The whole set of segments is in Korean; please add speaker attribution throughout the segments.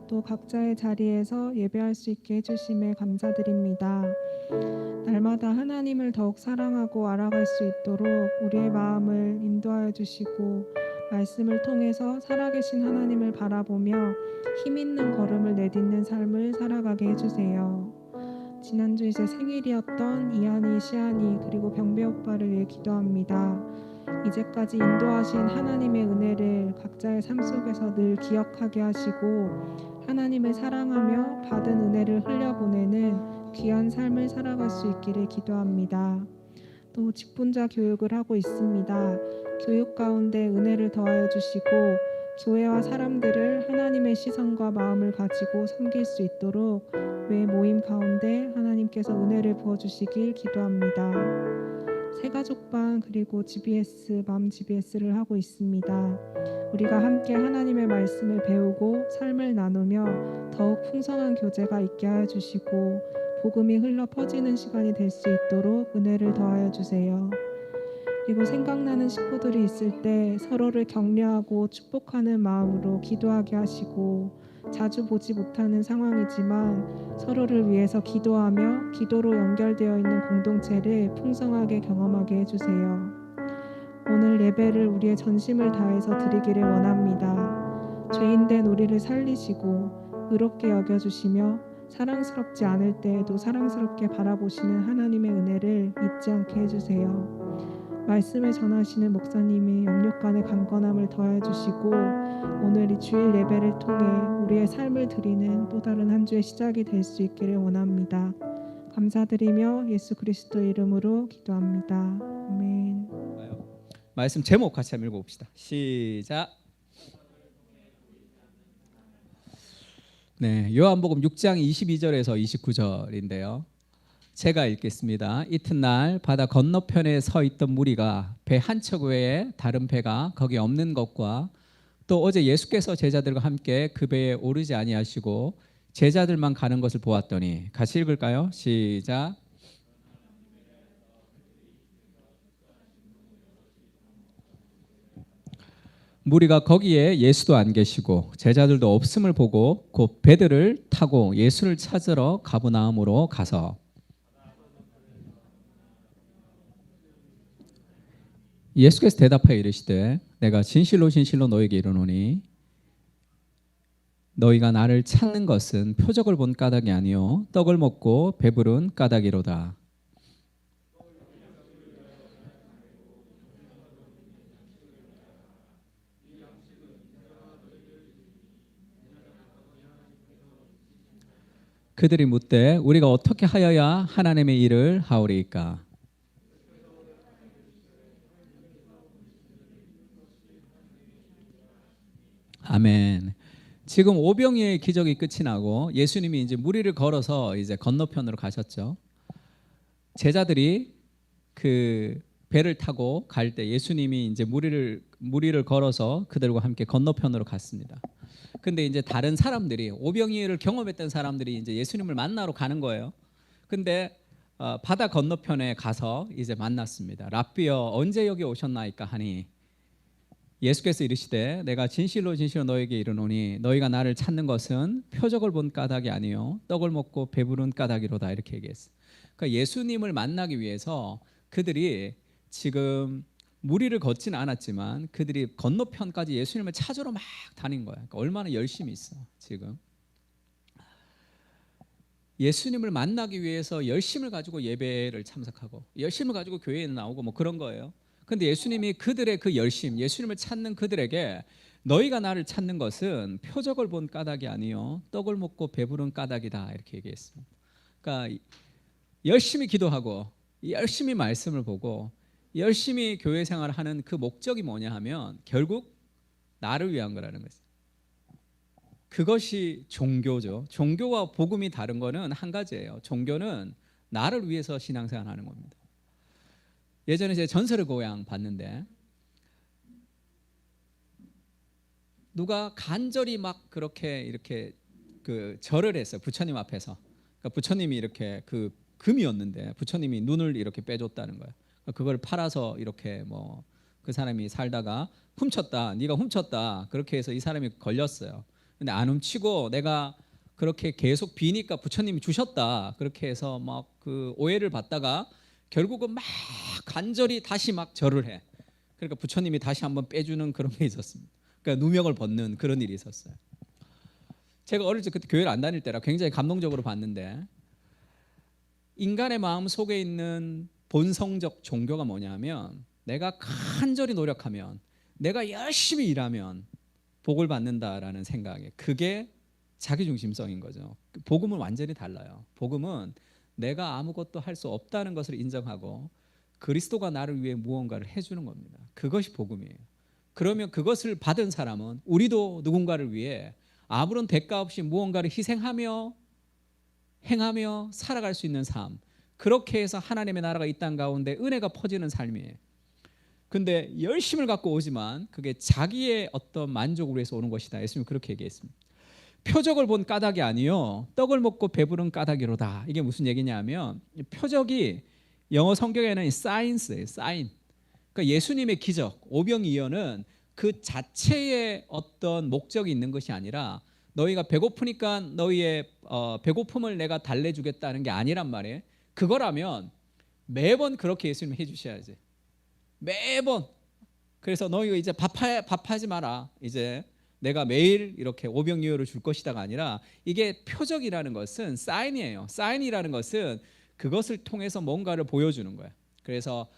Speaker 1: 또 각자의 자리에서 예배할 수 있게 해주심에 감사드립니다. 날마다 하나님을 더욱 사랑하고 알아갈 수 있도록 우리의 마음을 인도하여 주시고 말씀을 통해서 살아계신 하나님을 바라보며 힘있는 걸음을 내딛는 삶을 살아가게 해주세요. 지난주 이제 생일이었던 이한이, 시안이 그리고 병배 오빠를 위해 기도합니다. 이제까지 인도하신 하나님의 은혜를 각자의 삶 속에서 늘 기억하게 하시고 하나님을 사랑하며 받은 은혜를 흘려보내는 귀한 삶을 살아갈 수 있기를 기도합니다. 또 직분자 교육을 하고 있습니다. 교육 가운데 은혜를 더하여 주시고 교회와 사람들을 하나님의 시선과 마음을 가지고 섬길 수 있도록 매 모임 가운데 하나님께서 은혜를 부어주시길 기도합니다. 새가족반 그리고 GBS, 맘 GBS를 하고 있습니다. 우리가 함께 하나님의 말씀을 배우고 삶을 나누며 더욱 풍성한 교제가 있게 하여 주시고 복음이 흘러 퍼지는 시간이 될 수 있도록 은혜를 더하여 주세요. 그리고 생각나는 식구들이 있을 때 서로를 격려하고 축복하는 마음으로 기도하게 하시고 자주 보지 못하는 상황이지만 서로를 위해서 기도하며 기도로 연결되어 있는 공동체를 풍성하게 경험하게 해주세요. 오늘 예배를 우리의 전심을 다해서 드리기를 원합니다. 죄인된 우리를 살리시고 의롭게 여겨주시며 사랑스럽지 않을 때에도 사랑스럽게 바라보시는 하나님의 은혜를 잊지 않게 해주세요. 말씀을 전하시는 목사님이 영육간의 강건함을 더해 주시고 오늘 이 주일 예배를 통해 우리의 삶을 드리는 또 다른 한 주의 시작이 될 수 있기를 원합니다. 감사드리며 예수 그리스도의 이름으로 기도합니다. 아멘.
Speaker 2: 말씀 제목 같이 한번 읽어봅시다. 시작. 네, 요한복음 6장 22절에서 29절인데요. 제가 읽겠습니다. 이튿날 바다 건너편에 서 있던 무리가 배 한 척 외에 다른 배가 거기 없는 것과 또 어제 예수께서 제자들과 함께 그 배에 오르지 아니하시고 제자들만 가는 것을 보았더니, 같이 읽을까요? 시작. 무리가 거기에 예수도 안 계시고 제자들도 없음을 보고 곧 배들을 타고 예수를 찾으러 가버나움으로 가서 예수께서 대답하여 이르시되 내가 진실로 진실로 너에게 이르노니 너희가 나를 찾는 것은 표적을 본 까닭이 아니요 떡을 먹고 배부른 까닭이로다. 그들이 묻되 우리가 어떻게 하여야 하나님의 일을 하오리이까? 아멘. 지금 오병이의 기적이 끝이 나고 예수님이 이제 무리를 걸어서 이제 건너편으로 가셨죠. 제자들이 그 배를 타고 갈 때 예수님이 이제 무리를 걸어서 그들과 함께 건너편으로 갔습니다. 근데 이제 다른 사람들이, 오병이어를 경험했던 사람들이 이제 예수님을 만나러 가는 거예요. 근데 바다 건너편에 가서 이제 만났습니다. 랍비여 언제 여기 오셨나이까 하니 예수께서 이르시되 내가 진실로 진실로 너에게 이르노니 너희가 나를 찾는 것은 표적을 본 까닭이 아니요 떡을 먹고 배부른 까닭이로다, 이렇게 얘기했어요. 그러니까 예수님을 만나기 위해서 그들이 지금 무리를 걷지는 않았지만 그들이 건너편까지 예수님을 찾으러 막 다닌 거야. 그러니까 얼마나 열심히 있어. 지금 예수님을 만나기 위해서 열심을 가지고 예배를 참석하고 열심을 가지고 교회에 나오고 뭐 그런 거예요. 근데 예수님이 그들의 그 열심, 예수님을 찾는 그들에게 너희가 나를 찾는 것은 표적을 본 까닭이 아니요 떡을 먹고 배부른 까닭이다, 이렇게 얘기했습니다. 그러니까 열심히 기도하고 열심히 말씀을 보고 열심히 교회 생활을 하는 그 목적이 뭐냐 하면 결국 나를 위한 거라는 거죠. 그것이 종교죠. 종교와 복음이 다른 거는 한 가지예요. 종교는 나를 위해서 신앙생활 하는 겁니다. 예전에 제 전설의 고향 봤는데 누가 간절히 막 그렇게 이렇게 그 절을 했어요. 부처님 앞에서. 그러니까 부처님이 이렇게 그 금이었는데 부처님이 눈을 이렇게 빼줬다는 거예요. 그걸 팔아서 이렇게 뭐 그 사람이 살다가 훔쳤다, 네가 훔쳤다, 그렇게 해서 이 사람이 걸렸어요. 근데 안 훔치고 내가 그렇게 계속 비니까 부처님이 주셨다. 그렇게 해서 막 그 오해를 받다가 결국은 막 간절히 다시 막 절을 해. 그러니까 부처님이 다시 한번 빼주는 그런 게 있었습니다. 그러니까 누명을 벗는 그런 일이 있었어요. 제가 어릴 때 그때 교회를 안 다닐 때라 굉장히 감동적으로 봤는데, 인간의 마음 속에 있는 본성적 종교가 뭐냐면, 내가 간절히 노력하면, 내가 열심히 일하면 복을 받는다라는 생각에, 그게 자기중심성인 거죠. 복음은 완전히 달라요. 복음은 내가 아무것도 할 수 없다는 것을 인정하고 그리스도가 나를 위해 무언가를 해주는 겁니다. 그것이 복음이에요. 그러면 그것을 받은 사람은 우리도 누군가를 위해 아무런 대가 없이 무언가를 희생하며 행하며 살아갈 수 있는 삶, 그렇게 해서 하나님의 나라가 이 땅 가운데 은혜가 퍼지는 삶이에요. 근데 열심을 갖고 오지만 그게 자기의 어떤 만족을 위해서 오는 것이다. 예수님은 그렇게 얘기했습니다. 표적을 본 까닭이 아니요 떡을 먹고 배부른 까닭이로다. 이게 무슨 얘기냐면, 표적이 영어 성경에는 사인스예요. 사인. 그러니까 예수님의 기적, 오병이어는 그 자체의 어떤 목적이 있는 것이 아니라, 너희가 배고프니까 너희의 배고픔을 내가 달래주겠다는 게 아니란 말이에요. 그거라면 매번 그렇게 예수님이 해주셔야지. 매번. 그래서 너희가 이제 밥하지 마라. 이제 내가 매일 이렇게 오병이어를 줄 것이다가 아니라, 이게 표적이라는 것은 사인이에요. 사인이라는 것은 그것을 통해서 뭔가를 보여주는 거예요. 그래서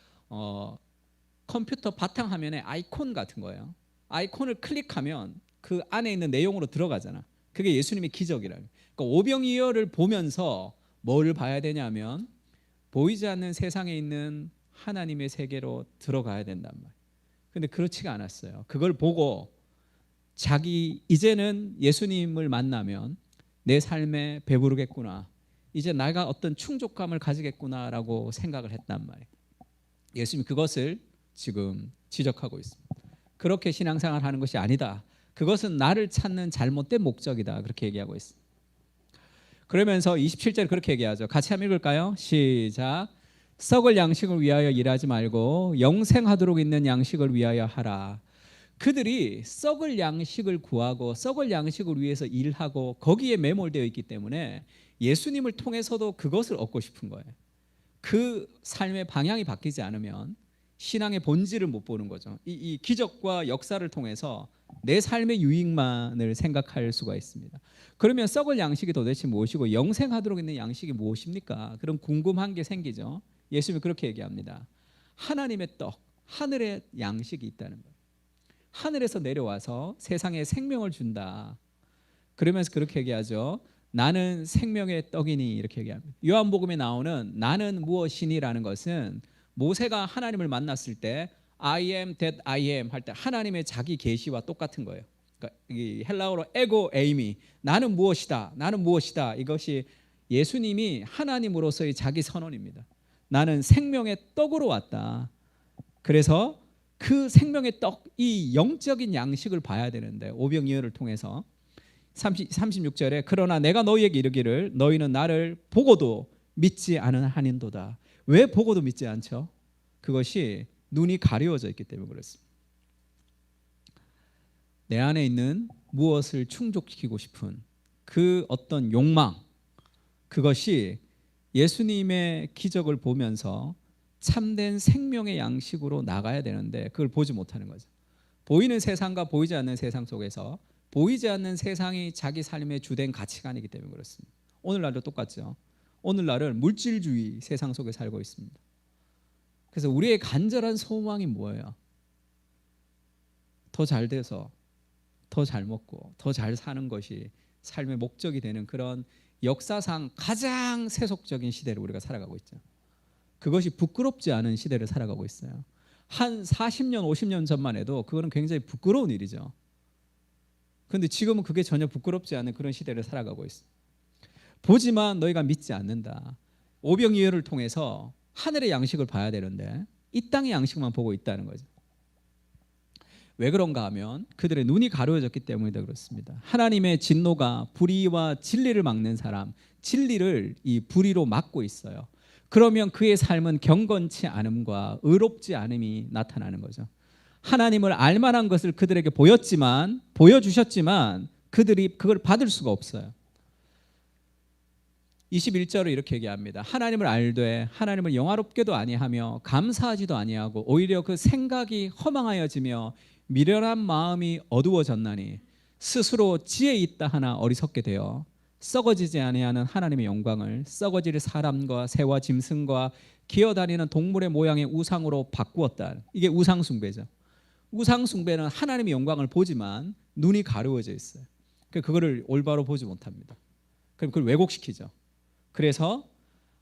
Speaker 2: 컴퓨터 바탕화면에 아이콘 같은 거예요. 아이콘을 클릭하면 그 안에 있는 내용으로 들어가잖아. 그게 예수님의 기적이라는. 그러니까 오병이어를 보면서 뭐를 봐야 되냐면, 보이지 않는 세상에 있는 하나님의 세계로 들어가야 된단 말이에요. 근데 그렇지가 않았어요. 그걸 보고 자기 이제는 예수님을 만나면 내 삶에 배부르겠구나, 이제 내가 어떤 충족감을 가지겠구나라고 생각을 했단 말이에요. 예수님이 그것을 지금 지적하고 있습니다. 그렇게 신앙생활 하는 것이 아니다. 그것은 나를 찾는 잘못된 목적이다. 그렇게 얘기하고 있습니다. 그러면서 27절 그렇게 얘기하죠. 같이 한번 읽을까요? 시작. 썩을 양식을 위하여 일하지 말고 영생하도록 있는 양식을 위하여 하라. 그들이 썩을 양식을 구하고 썩을 양식을 위해서 일하고 거기에 매몰되어 있기 때문에 예수님을 통해서도 그것을 얻고 싶은 거예요. 그 삶의 방향이 바뀌지 않으면 신앙의 본질을 못 보는 거죠. 이 기적과 역사를 통해서 내 삶의 유익만을 생각할 수가 있습니다. 그러면 썩을 양식이 도대체 무엇이고 영생하도록 있는 양식이 무엇입니까? 그런 궁금한 게 생기죠. 예수님이 그렇게 얘기합니다. 하나님의 떡, 하늘의 양식이 있다는 거예요. 하늘에서 내려와서 세상에 생명을 준다. 그러면서 그렇게 얘기하죠. 나는 생명의 떡이니, 이렇게 얘기합니다. 요한복음에 나오는 나는 무엇이니라는 것은 모세가 하나님을 만났을 때 I am that I am 할 때 하나님의 자기 계시와 똑같은 거예요. 그러니까 이 헬라어로 에고 에이미, 나는 무엇이다, 나는 무엇이다. 이것이 예수님이 하나님으로서의 자기 선언입니다. 나는 생명의 떡으로 왔다. 그래서 그 생명의 떡, 이 영적인 양식을 봐야 되는데, 오병이어를 통해서 36절에 그러나 내가 너희에게 이르기를 너희는 나를 보고도 믿지 않은 한인도다. 왜 보고도 믿지 않죠? 그것이 눈이 가려워져 있기 때문에 그렇습니다. 내 안에 있는 무엇을 충족시키고 싶은 그 어떤 욕망, 그것이 예수님의 기적을 보면서 참된 생명의 양식으로 나가야 되는데 그걸 보지 못하는 거죠. 보이는 세상과 보이지 않는 세상 속에서 보이지 않는 세상이 자기 삶의 주된 가치관이기 때문에 그렇습니다. 오늘날도 똑같죠. 오늘날은 물질주의 세상 속에 살고 있습니다. 그래서 우리의 간절한 소망이 뭐예요? 더 잘 돼서 더 잘 먹고 더 잘 사는 것이 삶의 목적이 되는 그런 역사상 가장 세속적인 시대를 우리가 살아가고 있죠. 그것이 부끄럽지 않은 시대를 살아가고 있어요. 한 40년, 50년 전만 해도 그거는 굉장히 부끄러운 일이죠. 그런데 지금은 그게 전혀 부끄럽지 않은 그런 시대를 살아가고 있어요. 보지만 너희가 믿지 않는다. 오병이어를 통해서 하늘의 양식을 봐야 되는데 이 땅의 양식만 보고 있다는 거죠. 왜 그런가 하면 그들의 눈이 가려워졌기 때문이다 그렇습니다. 하나님의 진노가 불의와 진리를 막는 사람, 진리를 이 불의로 막고 있어요. 그러면 그의 삶은 경건치 않음과 의롭지 않음이 나타나는 거죠. 하나님을 알만한 것을 그들에게 보여주셨지만 그들이 그걸 받을 수가 없어요. 21절을 이렇게 얘기합니다. 하나님을 알되 하나님을 영화롭게도 아니하며 감사하지도 아니하고 오히려 그 생각이 허망하여지며 미련한 마음이 어두워졌나니 스스로 지혜 있다 하나 어리석게 되어 썩어지지 아니하는 하나님의 영광을 썩어질 사람과 새와 짐승과 기어다니는 동물의 모양의 우상으로 바꾸었다. 이게 우상 숭배죠. 우상 숭배는 하나님의 영광을 보지만 눈이 가려워져 있어요. 그거를 올바로 보지 못합니다. 그럼 그걸 왜곡시키죠. 그래서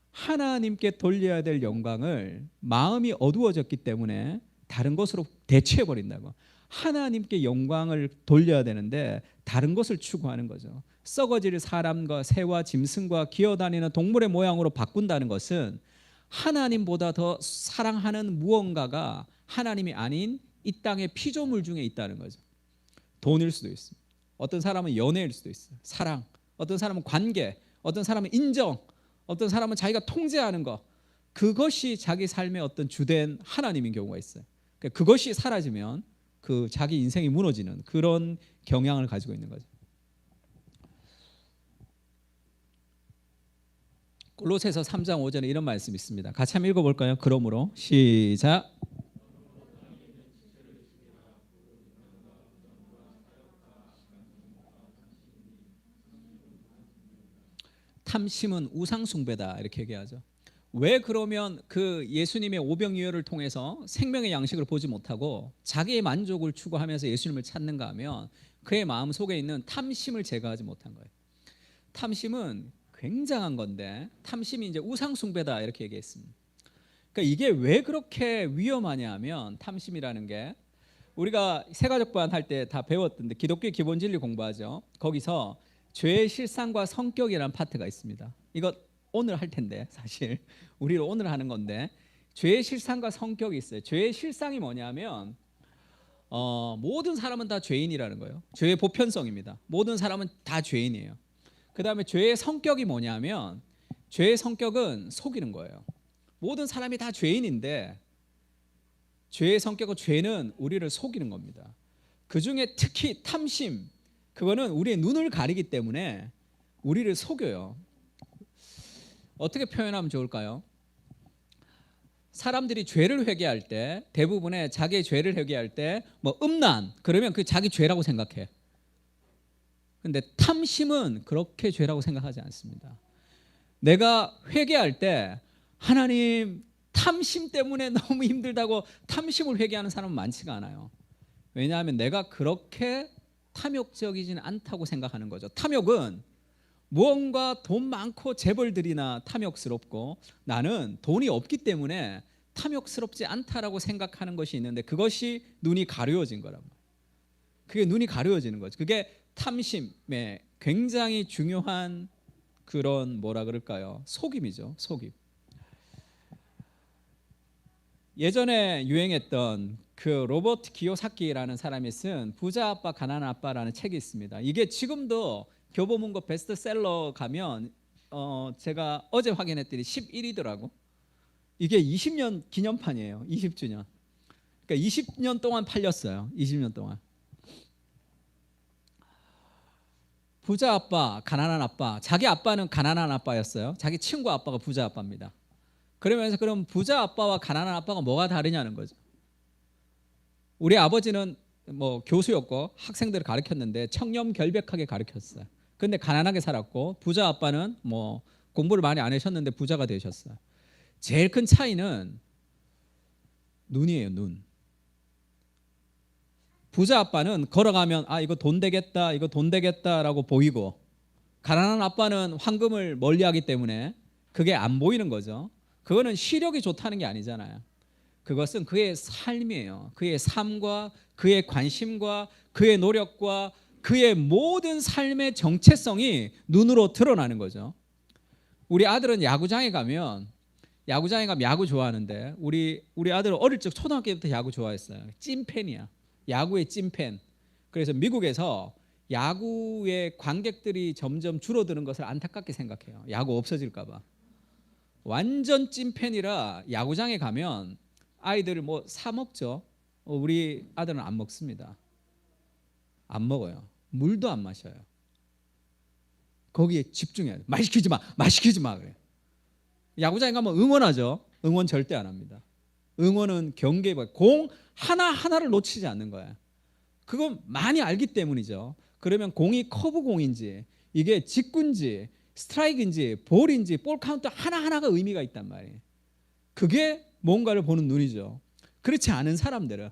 Speaker 2: 하나님께 돌려야 될 영광을 마음이 어두워졌기 때문에 다른 것으로 대체해 버린다고. 하나님께 영광을 돌려야 되는데 다른 것을 추구하는 거죠. 썩어질 사람과 새와 짐승과 기어다니는 동물의 모양으로 바꾼다는 것은 하나님보다 더 사랑하는 무언가가 하나님이 아닌 이 땅의 피조물 중에 있다는 거죠. 돈일 수도 있습니다. 어떤 사람은 연애일 수도 있어요. 사랑. 어떤 사람은 관계. 어떤 사람은 인정. 어떤 사람은 자기가 통제하는 것. 그것이 자기 삶의 어떤 주된 하나님인 경우가 있어요. 그것이 사라지면 그 자기 인생이 무너지는 그런 경향을 가지고 있는 거죠. 골로새서 3장 5절에 이런 말씀이 있습니다. 같이 한번 읽어볼까요? 그러므로 시작. 탐심은 우상 숭배다 이렇게 얘기하죠. 왜 그러면 그 예수님의 오병이어를 통해서 생명의 양식을 보지 못하고 자기의 만족을 추구하면서 예수님을 찾는가 하면 그의 마음 속에 있는 탐심을 제거하지 못한 거예요. 탐심은 굉장한 건데 탐심이 이제 우상 숭배다 이렇게 얘기했습니다. 그러니까 이게 왜 그렇게 위험하냐 하면 탐심이라는 게 우리가 새가족반 할 때 다 배웠던데 기독교 기본 진리 공부하죠. 거기서 죄의 실상과 성격이라는 파트가 있습니다. 이거 오늘 할 텐데 사실 우리 오늘 하는 건데 죄의 실상과 성격이 있어요. 죄의 실상이 뭐냐면 모든 사람은 다 죄인이라는 거예요. 죄의 보편성입니다. 모든 사람은 다 죄인이에요. 그 다음에 죄의 성격이 뭐냐면 죄의 성격은 속이는 거예요. 모든 사람이 다 죄인인데 죄의 성격은 죄는 우리를 속이는 겁니다. 그 중에 특히 탐심, 그거는 우리의 눈을 가리기 때문에 우리를 속여요. 어떻게 표현하면 좋을까요? 사람들이 죄를 회개할 때 대부분의 자기의 죄를 회개할 때 뭐 음란 그러면 그 자기 죄라고 생각해. 근데 탐심은 그렇게 죄라고 생각하지 않습니다. 내가 회개할 때 하나님 탐심 때문에 너무 힘들다고 탐심을 회개하는 사람은 많지가 않아요. 왜냐하면 내가 그렇게 탐욕적이지는 않다고 생각하는 거죠. 탐욕은 무언가 돈 많고 재벌들이나 탐욕스럽고 나는 돈이 없기 때문에 탐욕스럽지 않다라고 생각하는 것이 있는데 그것이 눈이 가려워진 거란 말이에요. 그게 눈이 가려워지는 거죠. 그게 탐심의 굉장히 중요한 그런 뭐라 그럴까요? 속임이죠. 속임. 예전에 유행했던 그 로버트 기요사키라는 사람이 쓴 부자 아빠 가난한 아빠라는 책이 있습니다. 이게 지금도 교보문고 베스트셀러 가면 제가 어제 확인했더니 11위더라고. 이게 20년 기념판이에요. 20주년. 그러니까 20년 동안 팔렸어요. 20년 동안. 부자 아빠, 가난한 아빠. 자기 아빠는 가난한 아빠였어요. 자기 친구 아빠가 부자 아빠입니다. 그러면서 그럼 부자 아빠와 가난한 아빠가 뭐가 다르냐는 거죠. 우리 아버지는 뭐 교수였고 학생들을 가르쳤는데 청렴결백하게 가르쳤어요. 근데 가난하게 살았고 부자 아빠는 뭐 공부를 많이 안 하셨는데 부자가 되셨어요. 제일 큰 차이는 눈이에요. 눈. 부자 아빠는 걸어가면 아 이거 돈 되겠다 이거 돈 되겠다라고 보이고 가난한 아빠는 황금을 멀리하기 때문에 그게 안 보이는 거죠. 그거는 시력이 좋다는 게 아니잖아요. 그것은 그의 삶이에요. 그의 삶과 그의 관심과 그의 노력과 그의 모든 삶의 정체성이 눈으로 드러나는 거죠. 우리 아들은 야구장에 가면 야구 좋아하는데 우리 아들은 어릴 적 초등학교 때부터 야구 좋아했어요. 찐팬이야. 야구의 찐팬. 그래서 미국에서 야구의 관객들이 점점 줄어드는 것을 안타깝게 생각해요. 야구 없어질까 봐. 완전 찐팬이라 야구장에 가면 아이들 뭐 사 먹죠. 우리 아들은 안 먹습니다. 안 먹어요. 물도 안 마셔요. 거기에 집중해야 돼. 말 시키지 마. 말 시키지 마. 그래. 야구장에 가면 응원하죠. 응원 절대 안 합니다. 응원은 경계에 공 하나하나를 놓치지 않는 거야. 그건 많이 알기 때문이죠. 그러면 공이 커브 공인지 이게 직구인지 스트라이크인지 볼인지 볼 카운트 하나하나가 의미가 있단 말이에요. 그게 뭔가를 보는 눈이죠. 그렇지 않은 사람들은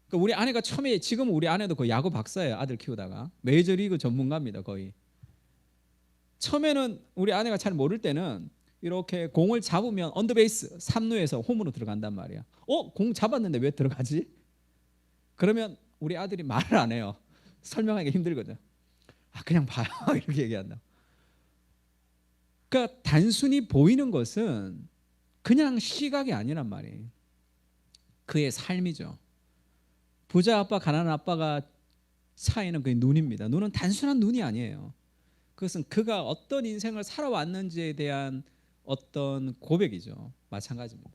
Speaker 2: 그러니까 우리 아내가 처음에 지금 우리 아내도 그 야구 박사예요. 아들 키우다가 메이저리그 전문가입니다. 거의. 처음에는 우리 아내가 잘 모를 때는 이렇게 공을 잡으면 언더베이스 3루에서 홈으로 들어간단 말이야. 공 잡았는데 왜 들어가지? 그러면 우리 아들이 말을 안 해요. 설명하기가 힘들거든. 그냥 봐요. 이렇게 얘기한다. 그러니까 단순히 보이는 것은 그냥 시각이 아니란 말이에요. 그의 삶이죠. 부자 아빠, 가난한 아빠가 차이는 그 눈입니다. 눈은 단순한 눈이 아니에요. 그것은 그가 어떤 인생을 살아왔는지에 대한 어떤 고백이죠. 마찬가지입니다.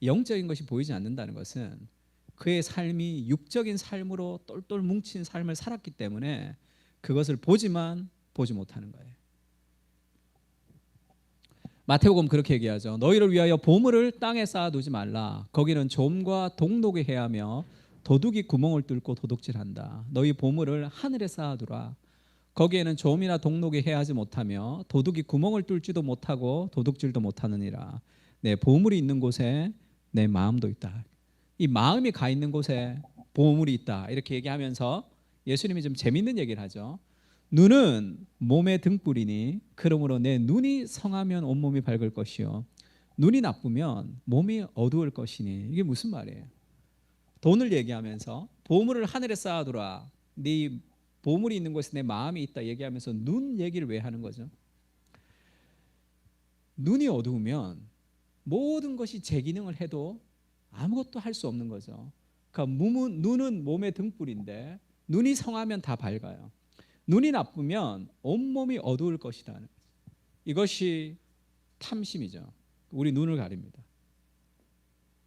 Speaker 2: 영적인 것이 보이지 않는다는 것은 그의 삶이 육적인 삶으로 똘똘 뭉친 삶을 살았기 때문에 그것을 보지만 보지 못하는 거예요. 마태복음 그렇게 얘기하죠. 너희를 위하여 보물을 땅에 쌓아두지 말라. 거기는 좀과 동독이 해하며 도둑이 구멍을 뚫고 도둑질한다. 너희 보물을 하늘에 쌓아두라. 거기에는 좀이나 동독이 해하지 못하며 도둑이 구멍을 뚫지도 못하고 도둑질도 못하느니라. 내 보물이 있는 곳에 내 마음도 있다. 이 마음이 가 있는 곳에 보물이 있다. 이렇게 얘기하면서 예수님이 좀 재밌는 얘기를 하죠. 눈은 몸의 등불이니 그러므로 내 눈이 성하면 온몸이 밝을 것이요 눈이 나쁘면 몸이 어두울 것이니. 이게 무슨 말이에요? 돈을 얘기하면서 보물을 하늘에 쌓아두라. 네 보물이 있는 곳에 내 마음이 있다 얘기하면서 눈 얘기를 왜 하는 거죠? 눈이 어두우면 모든 것이 제 기능을 해도 아무것도 할 수 없는 거죠. 그러니까 눈은 몸의 등불인데 눈이 성하면 다 밝아요. 눈이 나쁘면 온몸이 어두울 것이다. 이것이 탐심이죠. 우리 눈을 가립니다.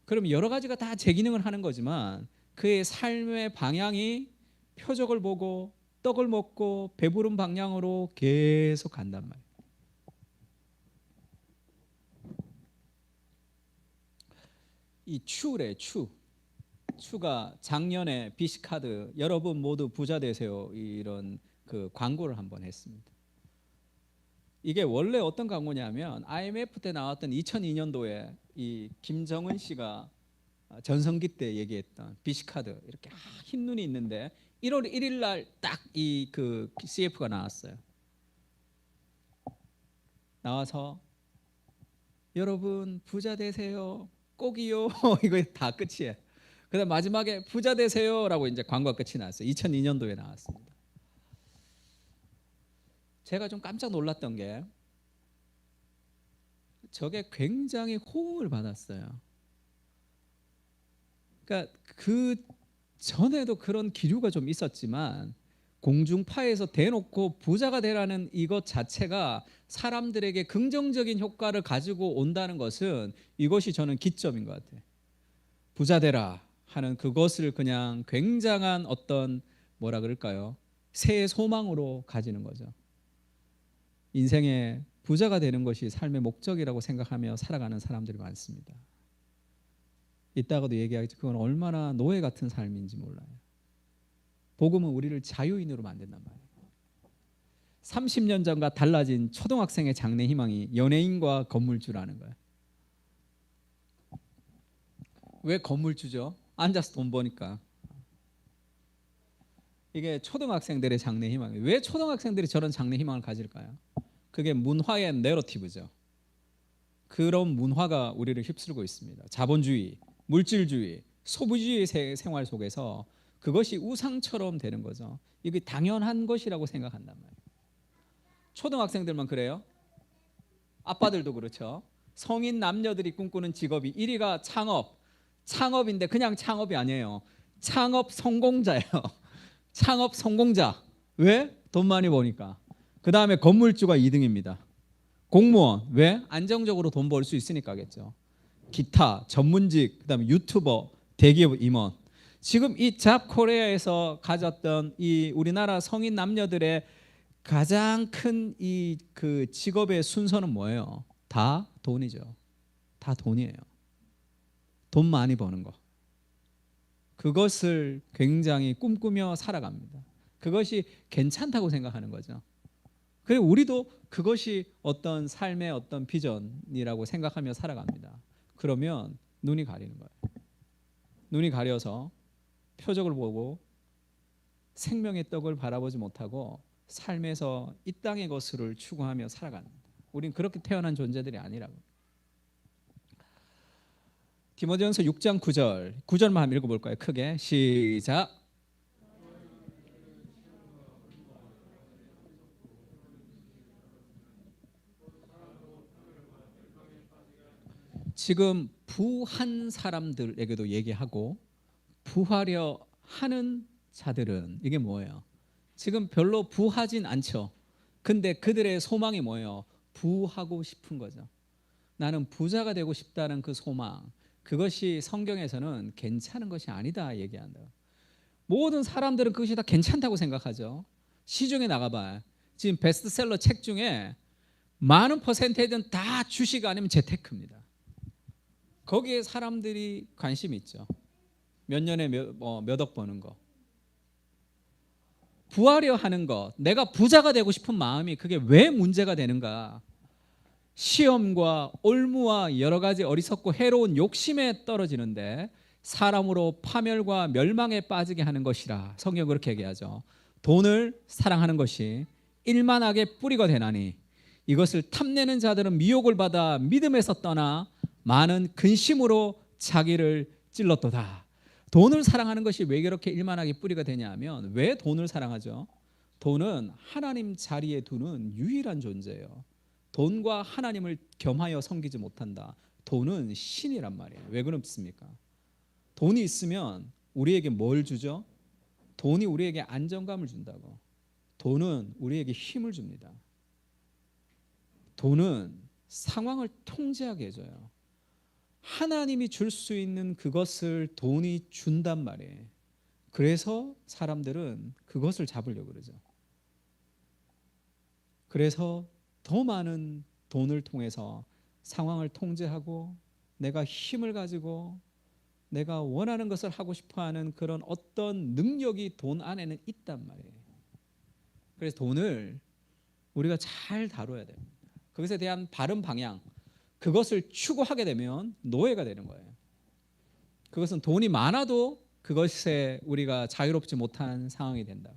Speaker 2: 그럼 여러 가지가 다 제 기능을 하는 거지만 그의 삶의 방향이 표적을 보고 떡을 먹고 배부른 방향으로 계속 간단 말이에요. 이 추래 추가 작년에 비시카드 여러분 모두 부자 되세요 이런 그 광고를 한번 했습니다. 이게 원래 어떤 광고냐면 IMF 때 나왔던 2002년도에 이 김정은 씨가 전성기 때 얘기했던 비시카드 이렇게 흰 눈이 있는데 1월 1일 날 딱 이 그 CF가 나왔어요. 나와서 여러분 부자 되세요 꼭이요 이거 다 끝이에요. 그다음 마지막에 부자 되세요라고 이제 광고가 끝이 났어요. 2002년도에 나왔습니다. 제가 좀 깜짝 놀랐던 게 저게 굉장히 호응을 받았어요. 그러니까 그 전에도 그런 기류가 좀 있었지만 공중파에서 대놓고 부자가 되라는 이것 자체가 사람들에게 긍정적인 효과를 가지고 온다는 것은 이것이 저는 기점인 것 같아요. 부자 되라 하는 그것을 그냥 굉장한 어떤 뭐라 그럴까요? 새해 소망으로 가지는 거죠. 인생에 부자가 되는 것이 삶의 목적이라고 생각하며 살아가는 사람들이 많습니다. 이따가도 얘기하겠지 그건 얼마나 노예 같은 삶인지 몰라요. 복음은 우리를 자유인으로 만든단 말이에요. 30년 전과 달라진 초등학생의 장래 희망이 연예인과 건물주라는 거예요. 왜 건물주죠? 앉아서 돈 버니까. 이게 초등학생들의 장래 희망이에요. 왜 초등학생들이 저런 장래 희망을 가질까요? 그게 문화의 내러티브죠. 그런 문화가 우리를 휩쓸고 있습니다. 자본주의, 물질주의, 소비주의 생활 속에서 그것이 우상처럼 되는 거죠. 이게 당연한 것이라고 생각한단 말이에요. 초등학생들만 그래요? 아빠들도 그렇죠. 성인 남녀들이 꿈꾸는 직업이 1위가 창업인데 그냥 창업이 아니에요. 창업 성공자예요. 창업 성공자. 왜? 돈 많이 버니까. 그 다음에 건물주가 2등입니다. 공무원. 왜? 안정적으로 돈 벌 수 있으니까겠죠. 기타, 전문직, 그 다음에 유튜버, 대기업 임원. 지금 이 잡 코리아에서 가졌던 이 우리나라 성인 남녀들의 가장 큰 이 그 직업의 순서는 뭐예요? 다 돈이죠. 다 돈이에요. 돈 많이 버는 거. 그것을 굉장히 꿈꾸며 살아갑니다. 그것이 괜찮다고 생각하는 거죠. 그리고 우리도 그것이 어떤 삶의 어떤 비전이라고 생각하며 살아갑니다. 그러면 눈이 가리는 거예요. 눈이 가려서 표적을 보고 생명의 떡을 바라보지 못하고 삶에서 이 땅의 것을 추구하며 살아갑니다. 우린 그렇게 태어난 존재들이 아니라고. 디모데전서 6장 9절만 한번 읽어볼까요? 크게 시작. 지금 부한 사람들에게도 얘기하고 부하려 하는 자들은 이게 뭐예요? 지금 별로 부하진 않죠. 근데 그들의 소망이 뭐예요? 부하고 싶은 거죠. 나는 부자가 되고 싶다는 그 소망, 그것이 성경에서는 괜찮은 것이 아니다 얘기한다. 모든 사람들은 그것이 다 괜찮다고 생각하죠. 시중에 나가봐. 지금 베스트셀러 책 중에 많은 퍼센테이지는 다 주식 아니면 재테크입니다. 거기에 사람들이 관심이 있죠. 몇 년에 몇억 버는 거. 부하려 하는 것, 내가 부자가 되고 싶은 마음이 그게 왜 문제가 되는가? 시험과 올무와 여러 가지 어리석고 해로운 욕심에 떨어지는데 사람으로 파멸과 멸망에 빠지게 하는 것이라 성경은 그렇게 얘기하죠. 돈을 사랑하는 것이 일만하게 뿌리가 되나니 이것을 탐내는 자들은 미혹을 받아 믿음에서 떠나 많은 근심으로 자기를 찔렀도다. 돈을 사랑하는 것이 왜 그렇게 일만하게 뿌리가 되냐면, 왜 돈을 사랑하죠? 돈은 하나님 자리에 두는 유일한 존재예요. 돈과 하나님을 겸하여 섬기지 못한다. 돈은 신이란 말이에요. 왜 그렇습니까? 돈이 있으면 우리에게 뭘 주죠? 돈이 우리에게 안정감을 준다고. 돈은 우리에게 힘을 줍니다. 돈은 상황을 통제하게 해줘요. 하나님이 줄 수 있는 그것을 돈이 준단 말이에요. 그래서 사람들은 그것을 잡으려고 그러죠. 그래서 더 많은 돈을 통해서 상황을 통제하고 내가 힘을 가지고 내가 원하는 것을 하고 싶어하는 그런 어떤 능력이 돈 안에는 있단 말이에요. 그래서 돈을 우리가 잘 다뤄야 됩니다. 그것에 대한 바른 방향, 그것을 추구하게 되면 노예가 되는 거예요. 그것은 돈이 많아도 그것에 우리가 자유롭지 못한 상황이 된다.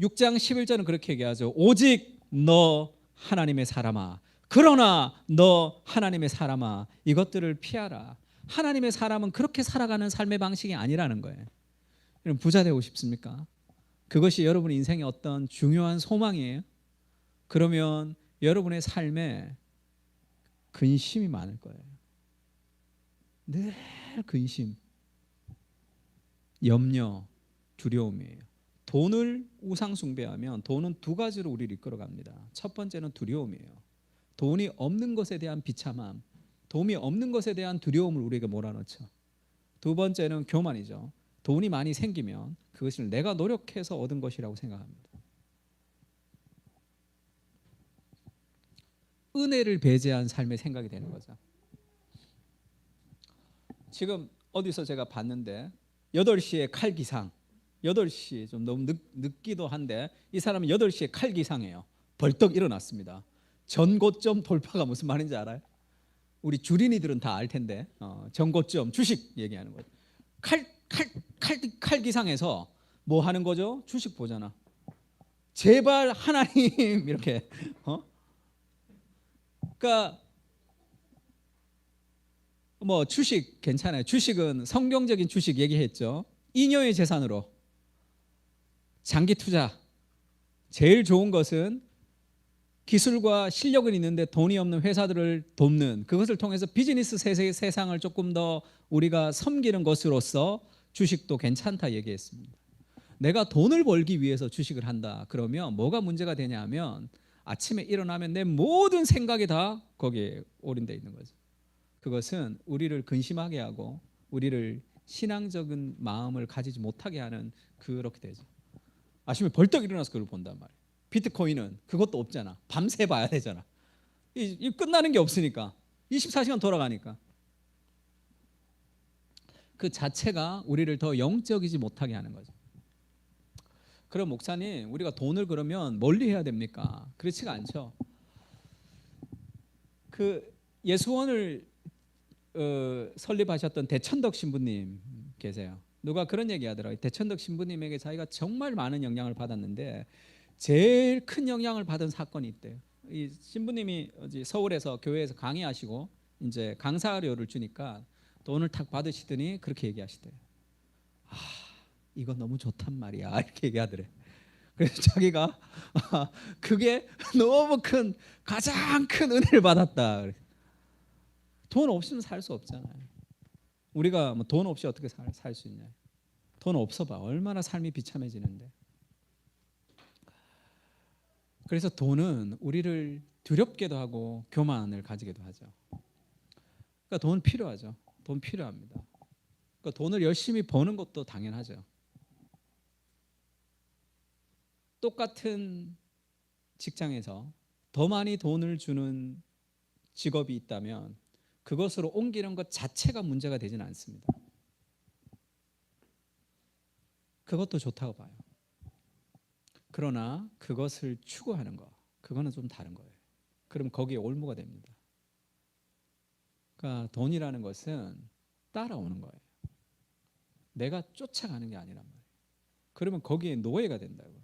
Speaker 2: 6장 11절은 그렇게 얘기하죠. 오직 너 하나님의 사람아, 그러나 너 하나님의 사람아, 이것들을 피하라. 하나님의 사람은 그렇게 살아가는 삶의 방식이 아니라는 거예요. 여러분, 부자 되고 싶습니까? 그것이 여러분의 인생의 어떤 중요한 소망이에요. 그러면 여러분의 삶에 근심이 많을 거예요. 늘 근심, 염려, 두려움이에요. 돈을 우상 숭배하면 돈은 두 가지로 우리를 이끌어갑니다. 첫 번째는 두려움이에요. 돈이 없는 것에 대한 비참함, 돈이 없는 것에 대한 두려움을 우리에게 몰아넣죠. 두 번째는 교만이죠. 돈이 많이 생기면 그것을 내가 노력해서 얻은 것이라고 생각합니다. 은혜를 배제한 삶의 생각이 되는 거죠. 지금 어디서 제가 봤는데 8시에 칼기상, 8시 좀 너무 늦기도 한데 이 사람은 8시에 칼기상이에요. 벌떡 일어났습니다. 전고점 돌파가 무슨 말인지 알아요? 우리 주린이들은 다 알 텐데 전고점 주식 얘기하는 거예요. 칼기상에서 뭐 하는 거죠? 주식 보잖아. 제발 하나님 이렇게 그러니까 뭐 주식 괜찮아요. 주식은 성경적인 주식 얘기했죠. 잉여의 재산으로 장기 투자. 제일 좋은 것은 기술과 실력은 있는데 돈이 없는 회사들을 돕는, 그것을 통해서 비즈니스 세상을 조금 더 우리가 섬기는 것으로서 주식도 괜찮다 얘기했습니다. 내가 돈을 벌기 위해서 주식을 한다 그러면 뭐가 문제가 되냐면 아침에 일어나면 내 모든 생각이 다 거기에 올인되어 있는 거죠. 그것은 우리를 근심하게 하고 우리를 신앙적인 마음을 가지지 못하게 하는 그렇게 되죠. 아침에 벌떡 일어나서 그걸 본단 말이에요. 비트코인은 그것도 없잖아. 밤새 봐야 되잖아. 이 끝나는 게 없으니까 24시간 돌아가니까 그 자체가 우리를 더 영적이지 못하게 하는 거죠. 그럼 목사님, 우리가 돈을 그러면 멀리 해야 됩니까? 그렇지가 않죠. 그 예수원을 설립하셨던 대천덕 신부님 계세요. 누가 그런 얘기 하더라고요. 대천덕 신부님에게 자기가 정말 많은 영향을 받았는데 제일 큰 영향을 받은 사건이 있대요. 이 신부님이 서울에서 교회에서 강의하시고 이제 강사료를 주니까 돈을 탁 받으시더니 그렇게 얘기하시대요. 아, 이거 너무 좋단 말이야. 이렇게 얘기하더래. 그래서 자기가 그게 너무 큰, 가장 큰 은혜를 받았다. 돈 없이는 살 수 없잖아요. 우리가 뭐 돈 없이 어떻게 살 수 있냐. 돈 없어 봐. 얼마나 삶이 비참해지는데. 그래서 돈은 우리를 두렵게도 하고 교만을 가지게도 하죠. 그러니까 돈 필요하죠. 돈 필요합니다. 그러니까 돈을 열심히 버는 것도 당연하죠. 똑같은 직장에서 더 많이 돈을 주는 직업이 있다면 그것으로 옮기는 것 자체가 문제가 되지는 않습니다. 그것도 좋다고 봐요. 그러나 그것을 추구하는 거, 그거는 좀 다른 거예요. 그럼 거기에 올무가 됩니다. 그러니까 돈이라는 것은 따라오는 거예요. 내가 쫓아가는 게 아니란 말이에요. 그러면 거기에 노예가 된다고요.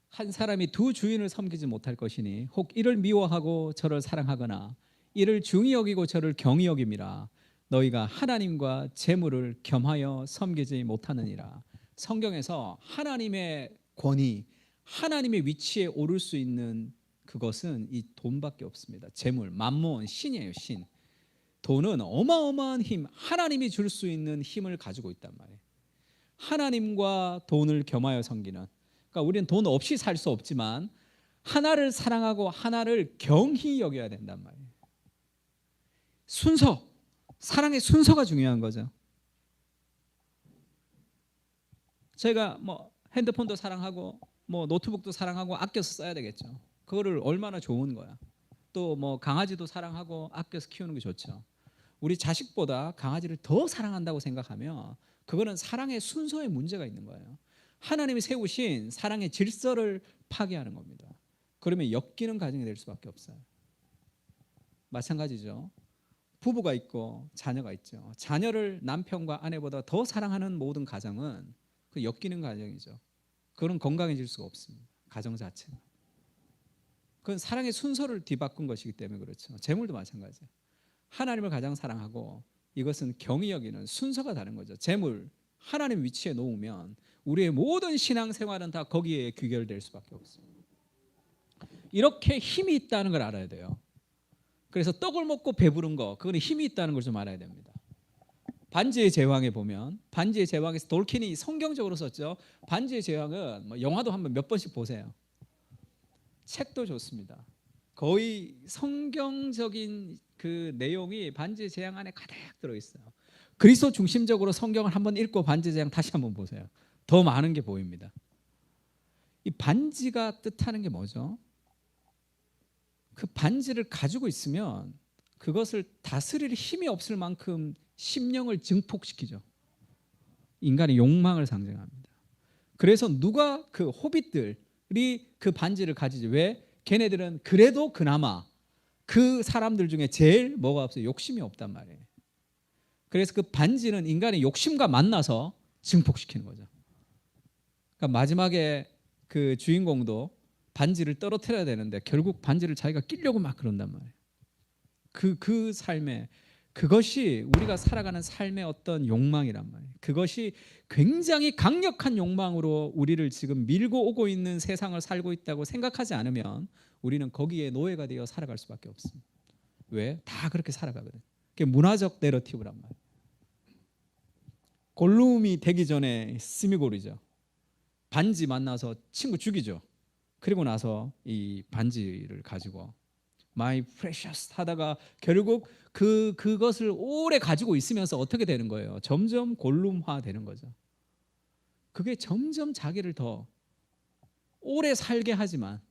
Speaker 2: 한 사람이 두 주인을 섬기지 못할 것이니 혹 이를 미워하고 저를 사랑하거나 이를 중히 여기고 저를 경히 여김이라. 너희가 하나님과 재물을 겸하여 섬기지 못하느니라. 성경에서 하나님의 권위, 하나님의 위치에 오를 수 있는 그것은 이 돈밖에 없습니다. 재물, 만몬, 신이에요. 신. 돈은 어마어마한 힘, 하나님이 줄 수 있는 힘을 가지고 있단 말이에요. 하나님과 돈을 겸하여 섬기는, 그러니까 우리는 돈 없이 살 수 없지만 하나를 사랑하고 하나를 경히 여겨야 된단 말이에요. 순서, 사랑의 순서가 중요한 거죠. 저희가 뭐 핸드폰도 사랑하고 뭐 노트북도 사랑하고 아껴서 써야 되겠죠. 그거를 얼마나 좋은 거야. 또 뭐 강아지도 사랑하고 아껴서 키우는 게 좋죠. 우리 자식보다 강아지를 더 사랑한다고 생각하면 그거는 사랑의 순서에 문제가 있는 거예요. 하나님이 세우신 사랑의 질서를 파괴하는 겁니다. 그러면 엮이는 가정이 될 수밖에 없어요. 마찬가지죠. 부부가 있고 자녀가 있죠. 자녀를 남편과 아내보다 더 사랑하는 모든 가정은 그 엮이는 가정이죠. 그건 건강해질 수가 없습니다. 가정 자체가. 그건 사랑의 순서를 뒤바꾼 것이기 때문에 그렇죠. 재물도 마찬가지예요. 하나님을 가장 사랑하고 이것은 경히 여기는 순서가 다른 거죠. 재물, 하나님 위치에 놓으면 우리의 모든 신앙생활은 다 거기에 귀결될 수밖에 없어요. 이렇게 힘이 있다는 걸 알아야 돼요. 그래서 떡을 먹고 배부른 거, 그거는 힘이 있다는 걸 좀 알아야 됩니다. 반지의 제왕에 보면 반지의 제왕에서 돌킨이 성경적으로 썼죠. 반지의 제왕은 뭐 영화도 한번 몇 번씩 보세요. 책도 좋습니다. 거의 성경적인 그 내용이 반지의 제왕 안에 가득 들어있어요. 그리스도 중심적으로 성경을 한번 읽고 반지의 제왕 다시 한번 보세요. 더 많은 게 보입니다. 이 반지가 뜻하는 게 뭐죠? 그 반지를 가지고 있으면 그것을 다스릴 힘이 없을 만큼 심령을 증폭시키죠. 인간의 욕망을 상징합니다. 그래서 누가 그 호빗들이 그 반지를 가지지. 왜? 걔네들은 그래도 그나마 그 사람들 중에 제일 뭐가 없어요? 욕심이 없단 말이에요. 그래서 그 반지는 인간의 욕심과 만나서 증폭시키는 거죠. 그러니까 마지막에 그 주인공도 반지를 떨어뜨려야 되는데 결국 반지를 자기가 끼려고 막 그런단 말이에요. 그 삶에, 그것이 우리가 살아가는 삶의 어떤 욕망이란 말이에요. 그것이 굉장히 강력한 욕망으로 우리를 지금 밀고 오고 있는 세상을 살고 있다고 생각하지 않으면 우리는 거기에 노예가 되어 살아갈 수밖에 없습니다. 왜? 다 그렇게 살아가거든요. 그게 문화적 내러티브란 말이에요. 골룸이 되기 전에 스미골이죠. 반지 만나서 친구 죽이죠. 그리고 나서 이 반지를 가지고 my precious 하다가 결국 그것을 오래 가지고 있으면서 어떻게 되는 거예요? 점점 골룸화 되는 거죠. 그게 점점 자기를 더 오래 살게 하지만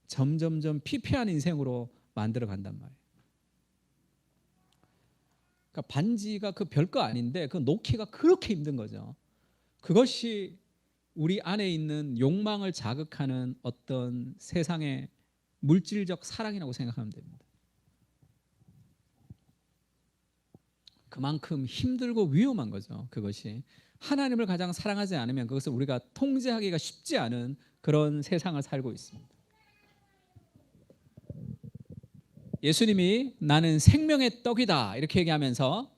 Speaker 2: 점점점 피폐한 인생으로 만들어 간단 말이에요. 그러니까 반지가 그 별거 아닌데 그 놓기가 그렇게 힘든 거죠. 그것이 우리 안에 있는 욕망을 자극하는 어떤 세상의 물질적 사랑이라고 생각하면 됩니다. 그만큼 힘들고 위험한 거죠. 그것이 하나님을 가장 사랑하지 않으면 그것을 우리가 통제하기가 쉽지 않은 그런 세상을 살고 있습니다. 예수님이 나는 생명의 떡이다 이렇게 얘기하면서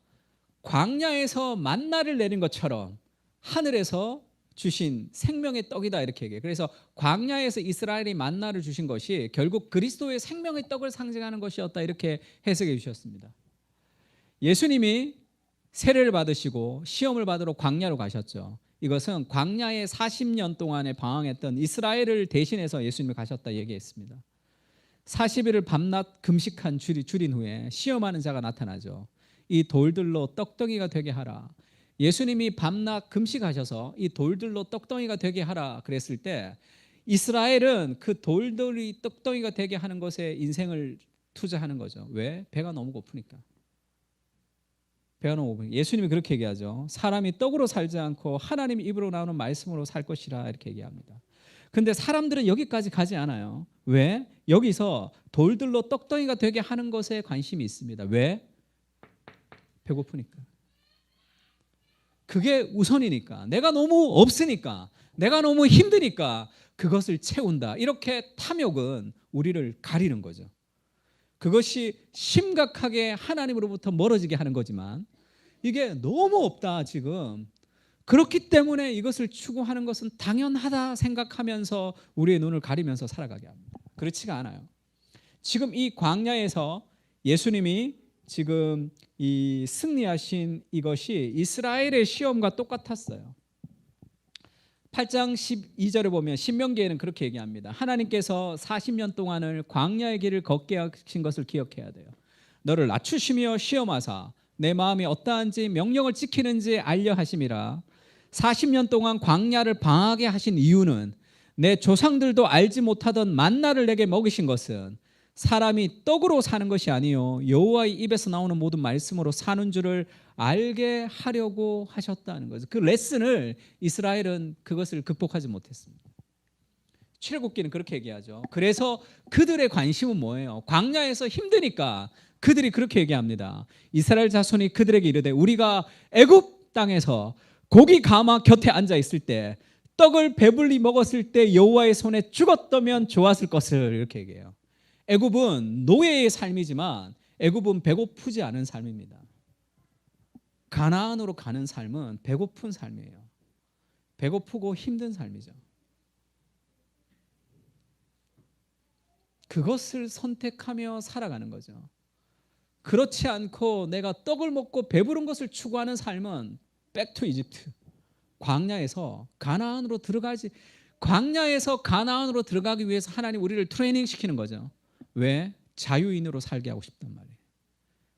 Speaker 2: 광야에서 만나를 내린 것처럼 하늘에서 주신 생명의 떡이다 이렇게 얘기해요. 그래서 광야에서 이스라엘이 만나를 주신 것이 결국 그리스도의 생명의 떡을 상징하는 것이었다 이렇게 해석해 주셨습니다. 예수님이 세례를 받으시고 시험을 받으러 광야로 가셨죠. 이것은 광야에 40년 동안에 방황했던 이스라엘을 대신해서 예수님이 가셨다 얘기했습니다. 40일을 밤낮 금식한 줄인 후에 시험하는 자가 나타나죠. 이 돌들로 떡덩이가 되게 하라. 예수님이 밤낮 금식하셔서 이 돌들로 떡덩이가 되게 하라 그랬을 때 이스라엘은 그 돌들이 떡덩이가 되게 하는 것에 인생을 투자하는 거죠. 왜? 배가 너무 고프니까. 배가 너무 고프니까. 예수님이 그렇게 얘기하죠. 사람이 떡으로 살지 않고 하나님 입으로 나오는 말씀으로 살 것이라 이렇게 얘기합니다. 근데 사람들은 여기까지 가지 않아요. 왜? 여기서 돌들로 떡덩이가 되게 하는 것에 관심이 있습니다. 왜? 배고프니까. 그게 우선이니까. 내가 너무 없으니까. 내가 너무 힘드니까 그것을 채운다. 이렇게 탐욕은 우리를 가리는 거죠. 그것이 심각하게 하나님으로부터 멀어지게 하는 거지만 이게 너무 없다 지금. 그렇기 때문에 이것을 추구하는 것은 당연하다 생각하면서 우리의 눈을 가리면서 살아가게 합니다. 그렇지가 않아요. 지금 이 광야에서 예수님이 지금 이 승리하신 이것이 이스라엘의 시험과 똑같았어요. 8장 12절에 보면 신명기에는 그렇게 얘기합니다. 하나님께서 40년 동안을 광야의 길을 걷게 하신 것을 기억해야 돼요. 너를 낮추시며 시험하사 내 마음이 어떠한지 명령을 지키는지 알려 하심이라. 40년 동안 광야를 방하게 하신 이유는 내 조상들도 알지 못하던 만나를 내게 먹이신 것은 사람이 떡으로 사는 것이 아니요 여호와의 입에서 나오는 모든 말씀으로 사는 줄을 알게 하려고 하셨다는 거죠. 그 레슨을 이스라엘은 그것을 극복하지 못했습니다. 출애굽기는 그렇게 얘기하죠. 그래서 그들의 관심은 뭐예요? 광야에서 힘드니까 그들이 그렇게 얘기합니다. 이스라엘 자손이 그들에게 이르되 우리가 애굽 땅에서 고기 가마 곁에 앉아 있을 때 떡을 배불리 먹었을 때 여호와의 손에 죽었다면 좋았을 것을 이렇게 얘기해요. 애굽은 노예의 삶이지만 애굽은 배고프지 않은 삶입니다. 가나안으로 가는 삶은 배고픈 삶이에요. 배고프고 힘든 삶이죠. 그것을 선택하며 살아가는 거죠. 그렇지 않고 내가 떡을 먹고 배부른 것을 추구하는 삶은 백투 이집트. 광야에서 가나안으로 들어가지. 광야에서 가나안으로 들어가기 위해서 하나님 우리를 트레이닝 시키는 거죠. 왜? 자유인으로 살게 하고 싶단 말이에요.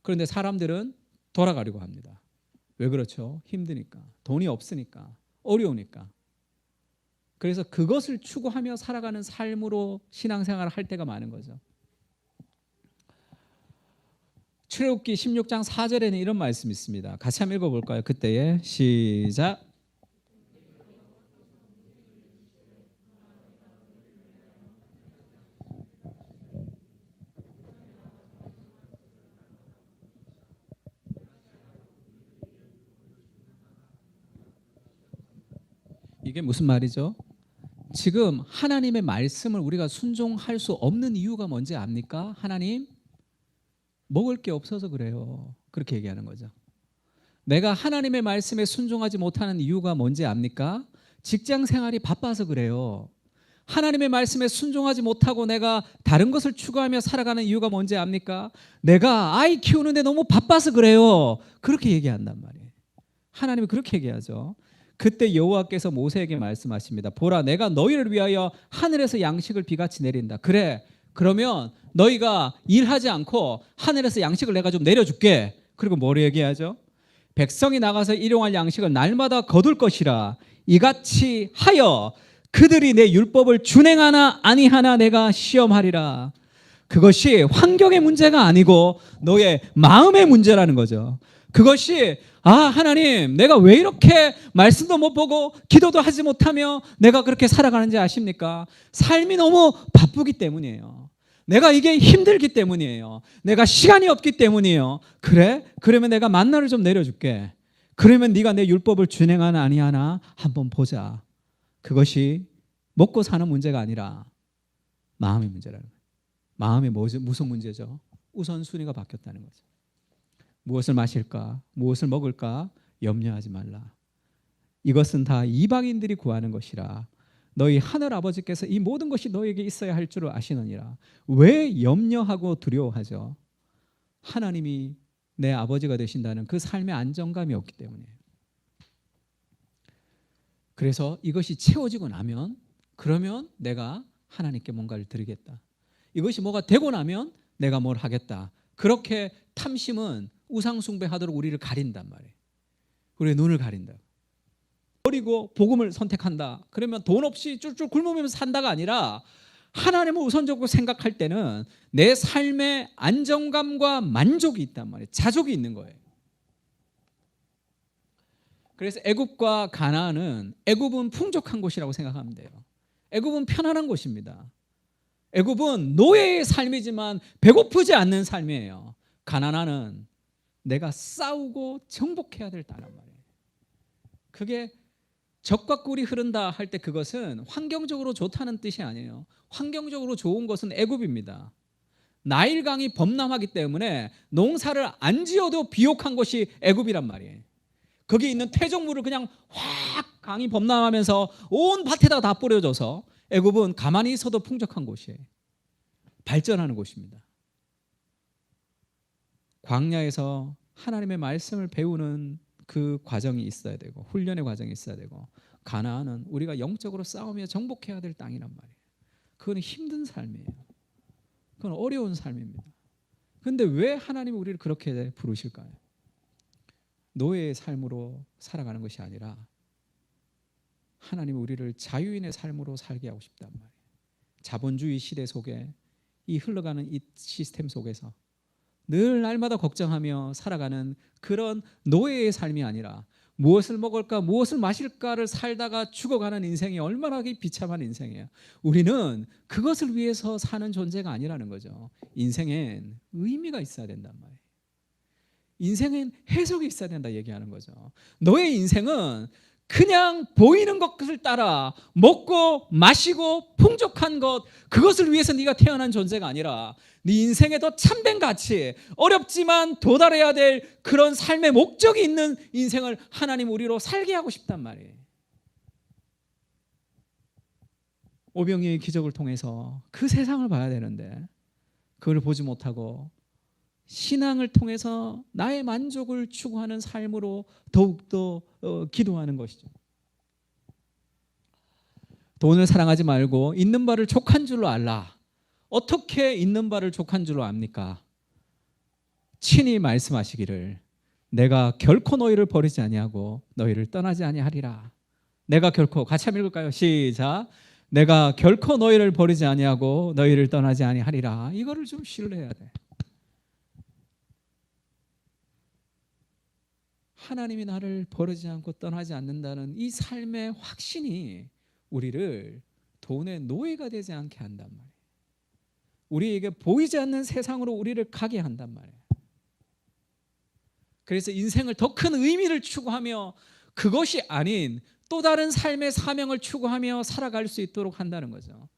Speaker 2: 그런데 사람들은 돌아가려고 합니다. 왜 그렇죠? 힘드니까, 돈이 없으니까, 어려우니까. 그래서 그것을 추구하며 살아가는 삶으로 신앙생활을 할 때가 많은 거죠. 출애굽기 16장 4절에는 이런 말씀이 있습니다. 같이 한번 읽어볼까요? 그때에 시작. 이게 무슨 말이죠? 지금 하나님의 말씀을 우리가 순종할 수 없는 이유가 뭔지 압니까? 하나님, 먹을 게 없어서 그래요. 그렇게 얘기하는 거죠. 내가 하나님의 말씀에 순종하지 못하는 이유가 뭔지 압니까? 직장 생활이 바빠서 그래요. 하나님의 말씀에 순종하지 못하고 내가 다른 것을 추구하며 살아가는 이유가 뭔지 압니까? 내가 아이 키우는데 너무 바빠서 그래요. 그렇게 얘기한단 말이에요. 하나님이 그렇게 얘기하죠. 그때 여호와께서 모세에게 말씀하십니다. 보라, 내가 너희를 위하여 하늘에서 양식을 비같이 내린다. 그래, 그러면 너희가 일하지 않고 하늘에서 양식을 내가 좀 내려줄게. 그리고 뭐를 얘기하죠? 백성이 나가서 일용할 양식을 날마다 거둘 것이라. 이같이 하여 그들이 내 율법을 준행하나 아니하나 내가 시험하리라. 그것이 환경의 문제가 아니고 너의 마음의 문제라는 거죠. 그것이 하나님, 내가 왜 이렇게 말씀도 못 보고 기도도 하지 못하며 내가 그렇게 살아가는지 아십니까? 삶이 너무 바쁘기 때문이에요. 내가 이게 힘들기 때문이에요. 내가 시간이 없기 때문이에요. 그래? 그러면 내가 만나를 좀 내려줄게. 그러면 네가 내 율법을 준행하나 아니하나 한번 보자. 그것이 먹고 사는 문제가 아니라 마음의 문제라는 거예요. 마음이 무슨 문제죠? 우선순위가 바뀌었다는 거죠. 무엇을 마실까? 무엇을 먹을까? 염려하지 말라. 이것은 다 이방인들이 구하는 것이라. 너희 하늘 아버지께서 이 모든 것이 너에게 있어야 할 줄을 아시느니라. 왜 염려하고 두려워하죠? 하나님이 내 아버지가 되신다는 그 삶의 안정감이 없기 때문이에요. 그래서 이것이 채워지고 나면 그러면 내가 하나님께 뭔가를 드리겠다. 이것이 뭐가 되고 나면 내가 뭘 하겠다. 그렇게 탐심은 우상 숭배하도록 우리를 가린단 말이에요. 우리의 눈을 가린다. 버리고 복음을 선택한다. 그러면 돈 없이 쫄쫄 굶으면서 산다가 아니라 하나님을 우선적으로 생각할 때는 내 삶의 안정감과 만족이 있단 말이에요. 자족이 있는 거예요. 그래서 애굽과 가나안은 애굽은 풍족한 곳이라고 생각하면 돼요. 애굽은 편안한 곳입니다. 애굽은 노예의 삶이지만 배고프지 않는 삶이에요. 가나안은 내가 싸우고 정복해야 될 땅이란 말이에요. 그게 적과 꿀이 흐른다 할 때 그것은 환경적으로 좋다는 뜻이 아니에요. 환경적으로 좋은 것은 애굽입니다. 나일강이 범람하기 때문에 농사를 안 지어도 비옥한 것이 애굽이란 말이에요. 거기 있는 퇴적물을 그냥 확 강이 범람하면서 온 밭에다가 다 뿌려줘서 애굽은 가만히 있어도 풍족한 곳이에요. 발전하는 곳입니다. 광야에서 하나님의 말씀을 배우는 그 과정이 있어야 되고 훈련의 과정이 있어야 되고 가나안은 우리가 영적으로 싸우며 정복해야 될 땅이란 말이에요. 그건 힘든 삶이에요. 그건 어려운 삶입니다. 그런데 왜 하나님이 우리를 그렇게 부르실까요? 노예의 삶으로 살아가는 것이 아니라 하나님이 우리를 자유인의 삶으로 살게 하고 싶단 말이에요. 자본주의 시대 속에 이 흘러가는 이 시스템 속에서 늘 날마다 걱정하며 살아가는 그런 노예의 삶이 아니라 무엇을 먹을까 무엇을 마실까를 살다가 죽어가는 인생이 얼마나 비참한 인생이에요. 우리는 그것을 위해서 사는 존재가 아니라는 거죠. 인생엔 의미가 있어야 된단 말이에요. 인생엔 해석이 있어야 된다 얘기하는 거죠. 너의 인생은 그냥 보이는 것을 따라 먹고 마시고 풍족한 것, 그것을 위해서 네가 태어난 존재가 아니라 네 인생에 더 참된 가치, 어렵지만 도달해야 될 그런 삶의 목적이 있는 인생을 하나님 우리로 살게 하고 싶단 말이에요. 오병이의 기적을 통해서 그 세상을 봐야 되는데 그걸 보지 못하고 신앙을 통해서 나의 만족을 추구하는 삶으로 더욱더 기도하는 것이죠. 돈을 사랑하지 말고 있는 바를 족한 줄로 알라. 어떻게 있는 바를 족한 줄로 압니까? 친히 말씀하시기를 내가 결코 너희를 버리지 아니하고 너희를 떠나지 아니하리라. 내가 결코, 같이 한번 읽을까요? 시작. 내가 결코 너희를 버리지 아니하고 너희를 떠나지 아니하리라. 이거를 좀 신뢰해야 돼. 하나님이 나를 버리지 않고 떠나지 않는다는 이 삶의 확신이 우리를 돈의 노예가 되지 않게 한단 말이에요. 우리에게 보이지 않는 세상으로 우리를 가게 한단 말이에요. 그래서 인생을 더 큰 의미를 추구하며 그것이 아닌 또 다른 삶의 사명을 추구하며 살아갈 수 있도록 한다는 거죠.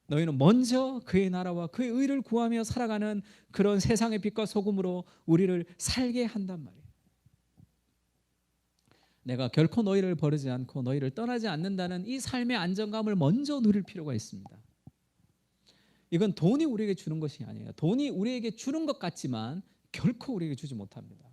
Speaker 2: 너희는 먼저 그의 나라와 그의 의를 구하며 살아가는 그런 세상의 빛과 소금으로 우리를 살게 한단 말이에요. 내가 결코 너희를 버리지 않고 너희를 떠나지 않는다는 이 삶의 안정감을 먼저 누릴 필요가 있습니다. 이건 돈이 우리에게 주는 것이 아니에요. 돈이 우리에게 주는 것 같지만 결코 우리에게 주지 못합니다.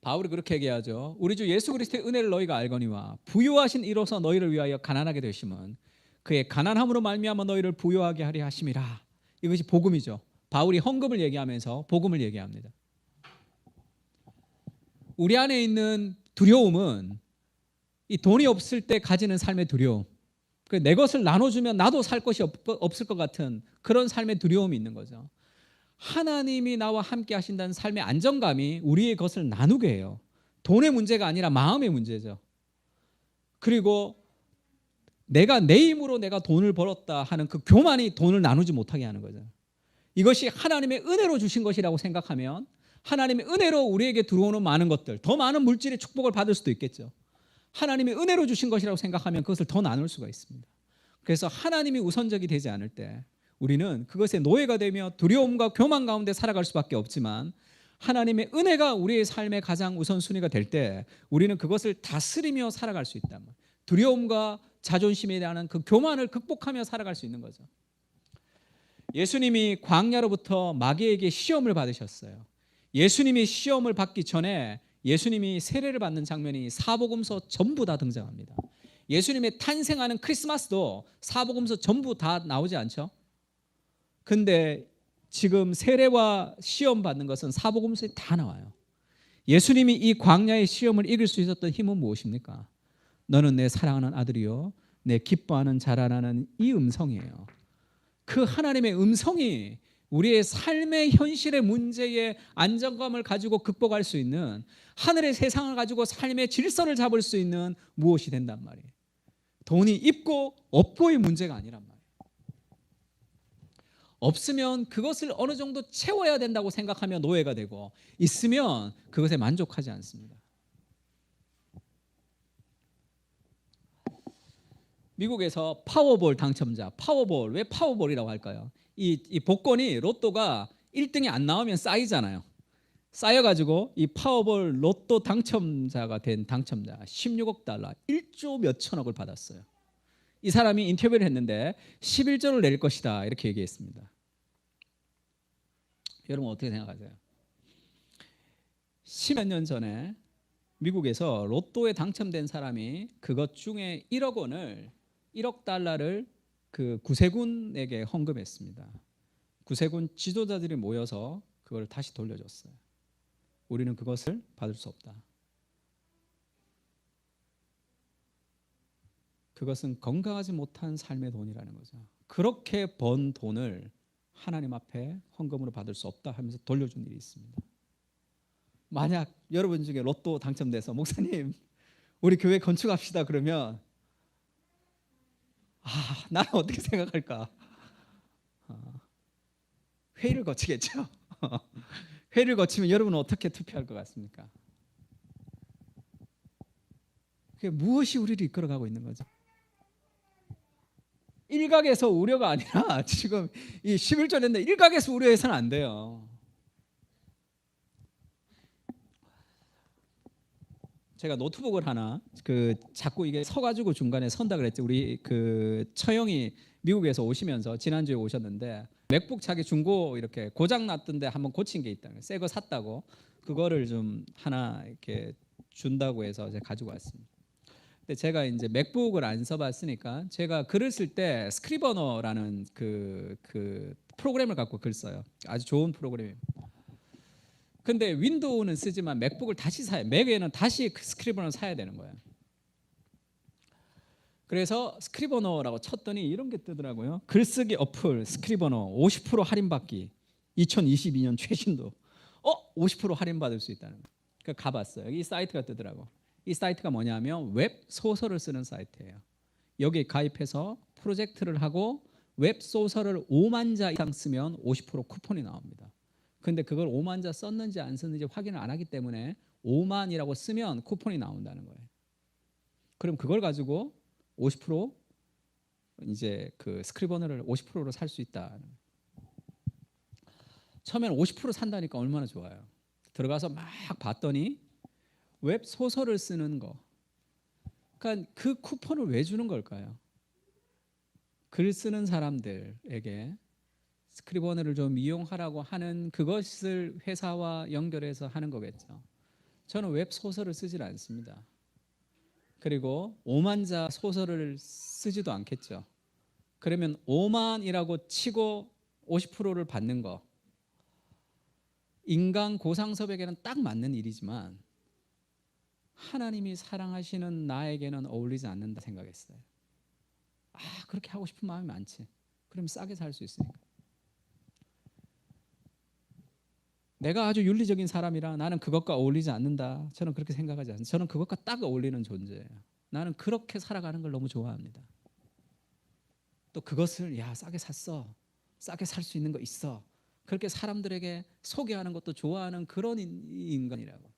Speaker 2: 바울이 그렇게 얘기하죠. 우리 주 예수 그리스도의 은혜를 너희가 알거니와 부요하신 이로서 너희를 위하여 가난하게 되심은 그의 가난함으로 말미암아 너희를 부유하게 하려 하심이라. 이것이 복음이죠. 바울이 헌금을 얘기하면서 복음을 얘기합니다. 우리 안에 있는 두려움은 이 돈이 없을 때 가지는 삶의 두려움, 내 것을 나눠주면 나도 살 것이 없을 것 같은 그런 삶의 두려움이 있는 거죠. 하나님이 나와 함께 하신다는 삶의 안정감이 우리의 것을 나누게 해요. 돈의 문제가 아니라 마음의 문제죠. 그리고 내가 내 힘으로 내가 돈을 벌었다 하는 그 교만이 돈을 나누지 못하게 하는 거죠. 이것이 하나님의 은혜로 주신 것이라고 생각하면 하나님의 은혜로 우리에게 들어오는 많은 것들, 더 많은 물질의 축복을 받을 수도 있겠죠. 하나님의 은혜로 주신 것이라고 생각하면 그것을 더 나눌 수가 있습니다. 그래서 하나님이 우선적이 되지 않을 때 우리는 그것의 노예가 되며 두려움과 교만 가운데 살아갈 수밖에 없지만, 하나님의 은혜가 우리의 삶의 가장 우선순위가 될 때 우리는 그것을 다스리며 살아갈 수 있다. 두려움과 자존심이라는 그 교만을 극복하며 살아갈 수 있는 거죠. 예수님이 광야로부터 마귀에게 시험을 받으셨어요. 예수님이 시험을 받기 전에 예수님이 세례를 받는 장면이 사복음서 전부 다 등장합니다. 예수님의 탄생하는 크리스마스도 사복음서 전부 다 나오지 않죠? 근데 지금 세례와 시험 받는 것은 사복음서에 다 나와요. 예수님이 이 광야의 시험을 이길 수 있었던 힘은 무엇입니까? 너는 내 사랑하는 아들이요 내 기뻐하는 자라나는 이 음성이에요. 그 하나님의 음성이 우리의 삶의 현실의 문제에 안정감을 가지고 극복할 수 있는, 하늘의 세상을 가지고 삶의 질서를 잡을 수 있는 무엇이 된단 말이에요. 돈이 있고 없고의 문제가 아니란 말이에요. 없으면 그것을 어느 정도 채워야 된다고 생각하며 노예가 되고, 있으면 그것에 만족하지 않습니다. 미국에서 파워볼 당첨자, 파워볼, 왜 파워볼이라고 할까요? 이 복권이, 로또가 1등이 안 나오면 쌓이잖아요. 쌓여가지고 이 파워볼 로또 당첨자가 된 당첨자 16억 달러, 1조 몇 천억을 받았어요. 이 사람이 인터뷰를 했는데 11조를 낼 것이다 이렇게 얘기했습니다. 여러분 어떻게 생각하세요? 10몇 년 전에 미국에서 로또에 당첨된 사람이 그것 중에 1억 원을, 1억 달러를 그 구세군에게 헌금했습니다. 구세군 지도자들이 모여서 그걸 다시 돌려줬어요. 우리는 그것을 받을 수 없다. 그것은 건강하지 못한 삶의 돈이라는 거죠. 그렇게 번 돈을 하나님 앞에 헌금으로 받을 수 없다 하면서 돌려준 일이 있습니다. 만약 여러분 중에 로또 당첨돼서 목사님 우리 교회 건축합시다 그러면 나는 어떻게 생각할까? 회의를 거치겠죠. 회의를 거치면 여러분은 어떻게 투표할 것 같습니까? 그게 무엇이 우리를 이끌어가고 있는 거죠? 일각에서 우려가 아니라 지금 이 11조 냈는데 일각에서 우려해서는 안 돼요. 제가 노트북을 하나 자꾸 이게 서가지고 중간에 선다 그랬죠. 우리 그 처형이 미국에서 오시면서 지난주에 오셨는데 맥북 자기 중고 이렇게 고장 났던데 한번 고친 게 있다는 거예요. 새 거 샀다고 그거를 좀 하나 이렇게 준다고 해서 제가 가지고 왔습니다. 근데 제가 이제 맥북을 안 써봤으니까 제가 글을 쓸 때 스크리버너라는 그 프로그램을 갖고 글 써요. 아주 좋은 프로그램이에요. 근데 윈도우는 쓰지만 맥북을 다시 사요. 맥에는 다시 스크리버너를 사야 되는 거예요. 그래서 스크리버너라고 쳤더니 이런 게 뜨더라고요. 글쓰기 어플 스크리버너 50% 할인받기 2022년 최신도 50% 할인받을 수 있다는 거예요. 그러니까 가봤어요. 이 사이트가 뜨더라고. 이 사이트가 뭐냐면 웹 소설을 쓰는 사이트예요. 여기 가입해서 프로젝트를 하고 웹 소설을 5만 자 이상 쓰면 50% 쿠폰이 나옵니다. 근데 그걸 5만 자 썼는지 안 썼는지 확인을 안 하기 때문에 5만이라고 쓰면 쿠폰이 나온다는 거예요. 그럼 그걸 가지고 50% 이제 그 스크리버너를 50%로 살 수 있다. 처음에는 50% 산다니까 얼마나 좋아요. 들어가서 막 봤더니 웹 소설을 쓰는 거. 그러니까 그 쿠폰을 왜 주는 걸까요? 글 쓰는 사람들에게 스크리버너를 좀 이용하라고 하는 그것을 회사와 연결해서 하는 거겠죠. 저는 웹 소설을 쓰질 않습니다. 그리고 5만 자 소설을 쓰지도 않겠죠. 그러면 5만이라고 치고 50%를 받는 거, 인간 고상섭에게는 딱 맞는 일이지만 하나님이 사랑하시는 나에게는 어울리지 않는다 생각했어요. 그렇게 하고 싶은 마음이 많지. 그럼 싸게 살 수 있으니까. 내가 아주 윤리적인 사람이라 나는 그것과 어울리지 않는다. 저는 그렇게 생각하지 않습니다. 저는 그것과 딱 어울리는 존재예요. 나는 그렇게 살아가는 걸 너무 좋아합니다. 또 그것을 싸게 샀어. 싸게 살 수 있는 거 있어. 그렇게 사람들에게 소개하는 것도 좋아하는 그런 인간이라고.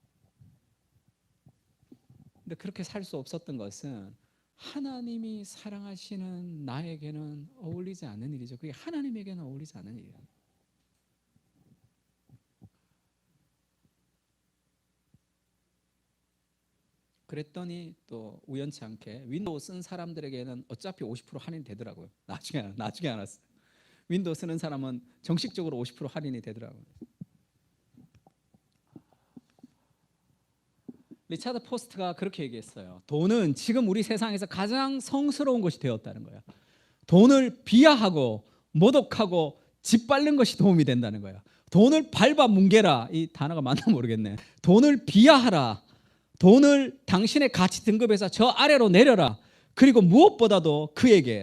Speaker 2: 근데 그렇게 살 수 없었던 것은 하나님이 사랑하시는 나에게는 어울리지 않는 일이죠. 그게 하나님에게는 어울리지 않는 일이에요. 그랬더니 또 우연치 않게 윈도우 쓴 사람들에게는 어차피 50% 할인이 되더라고요. 나중에 알았어요. 윈도우 쓰는 사람은 정식적으로 50% 할인이 되더라고요. 리차드 포스트가 그렇게 얘기했어요. 돈은 지금 우리 세상에서 가장 성스러운 것이 되었다는 거예요. 돈을 비하하고 모독하고 짓밟는 것이 도움이 된다는 거예요. 돈을 밟아 뭉개라. 이 단어가 맞나 모르겠네. 돈을 비하하라. 돈을 당신의 가치 등급에서 저 아래로 내려라. 그리고 무엇보다도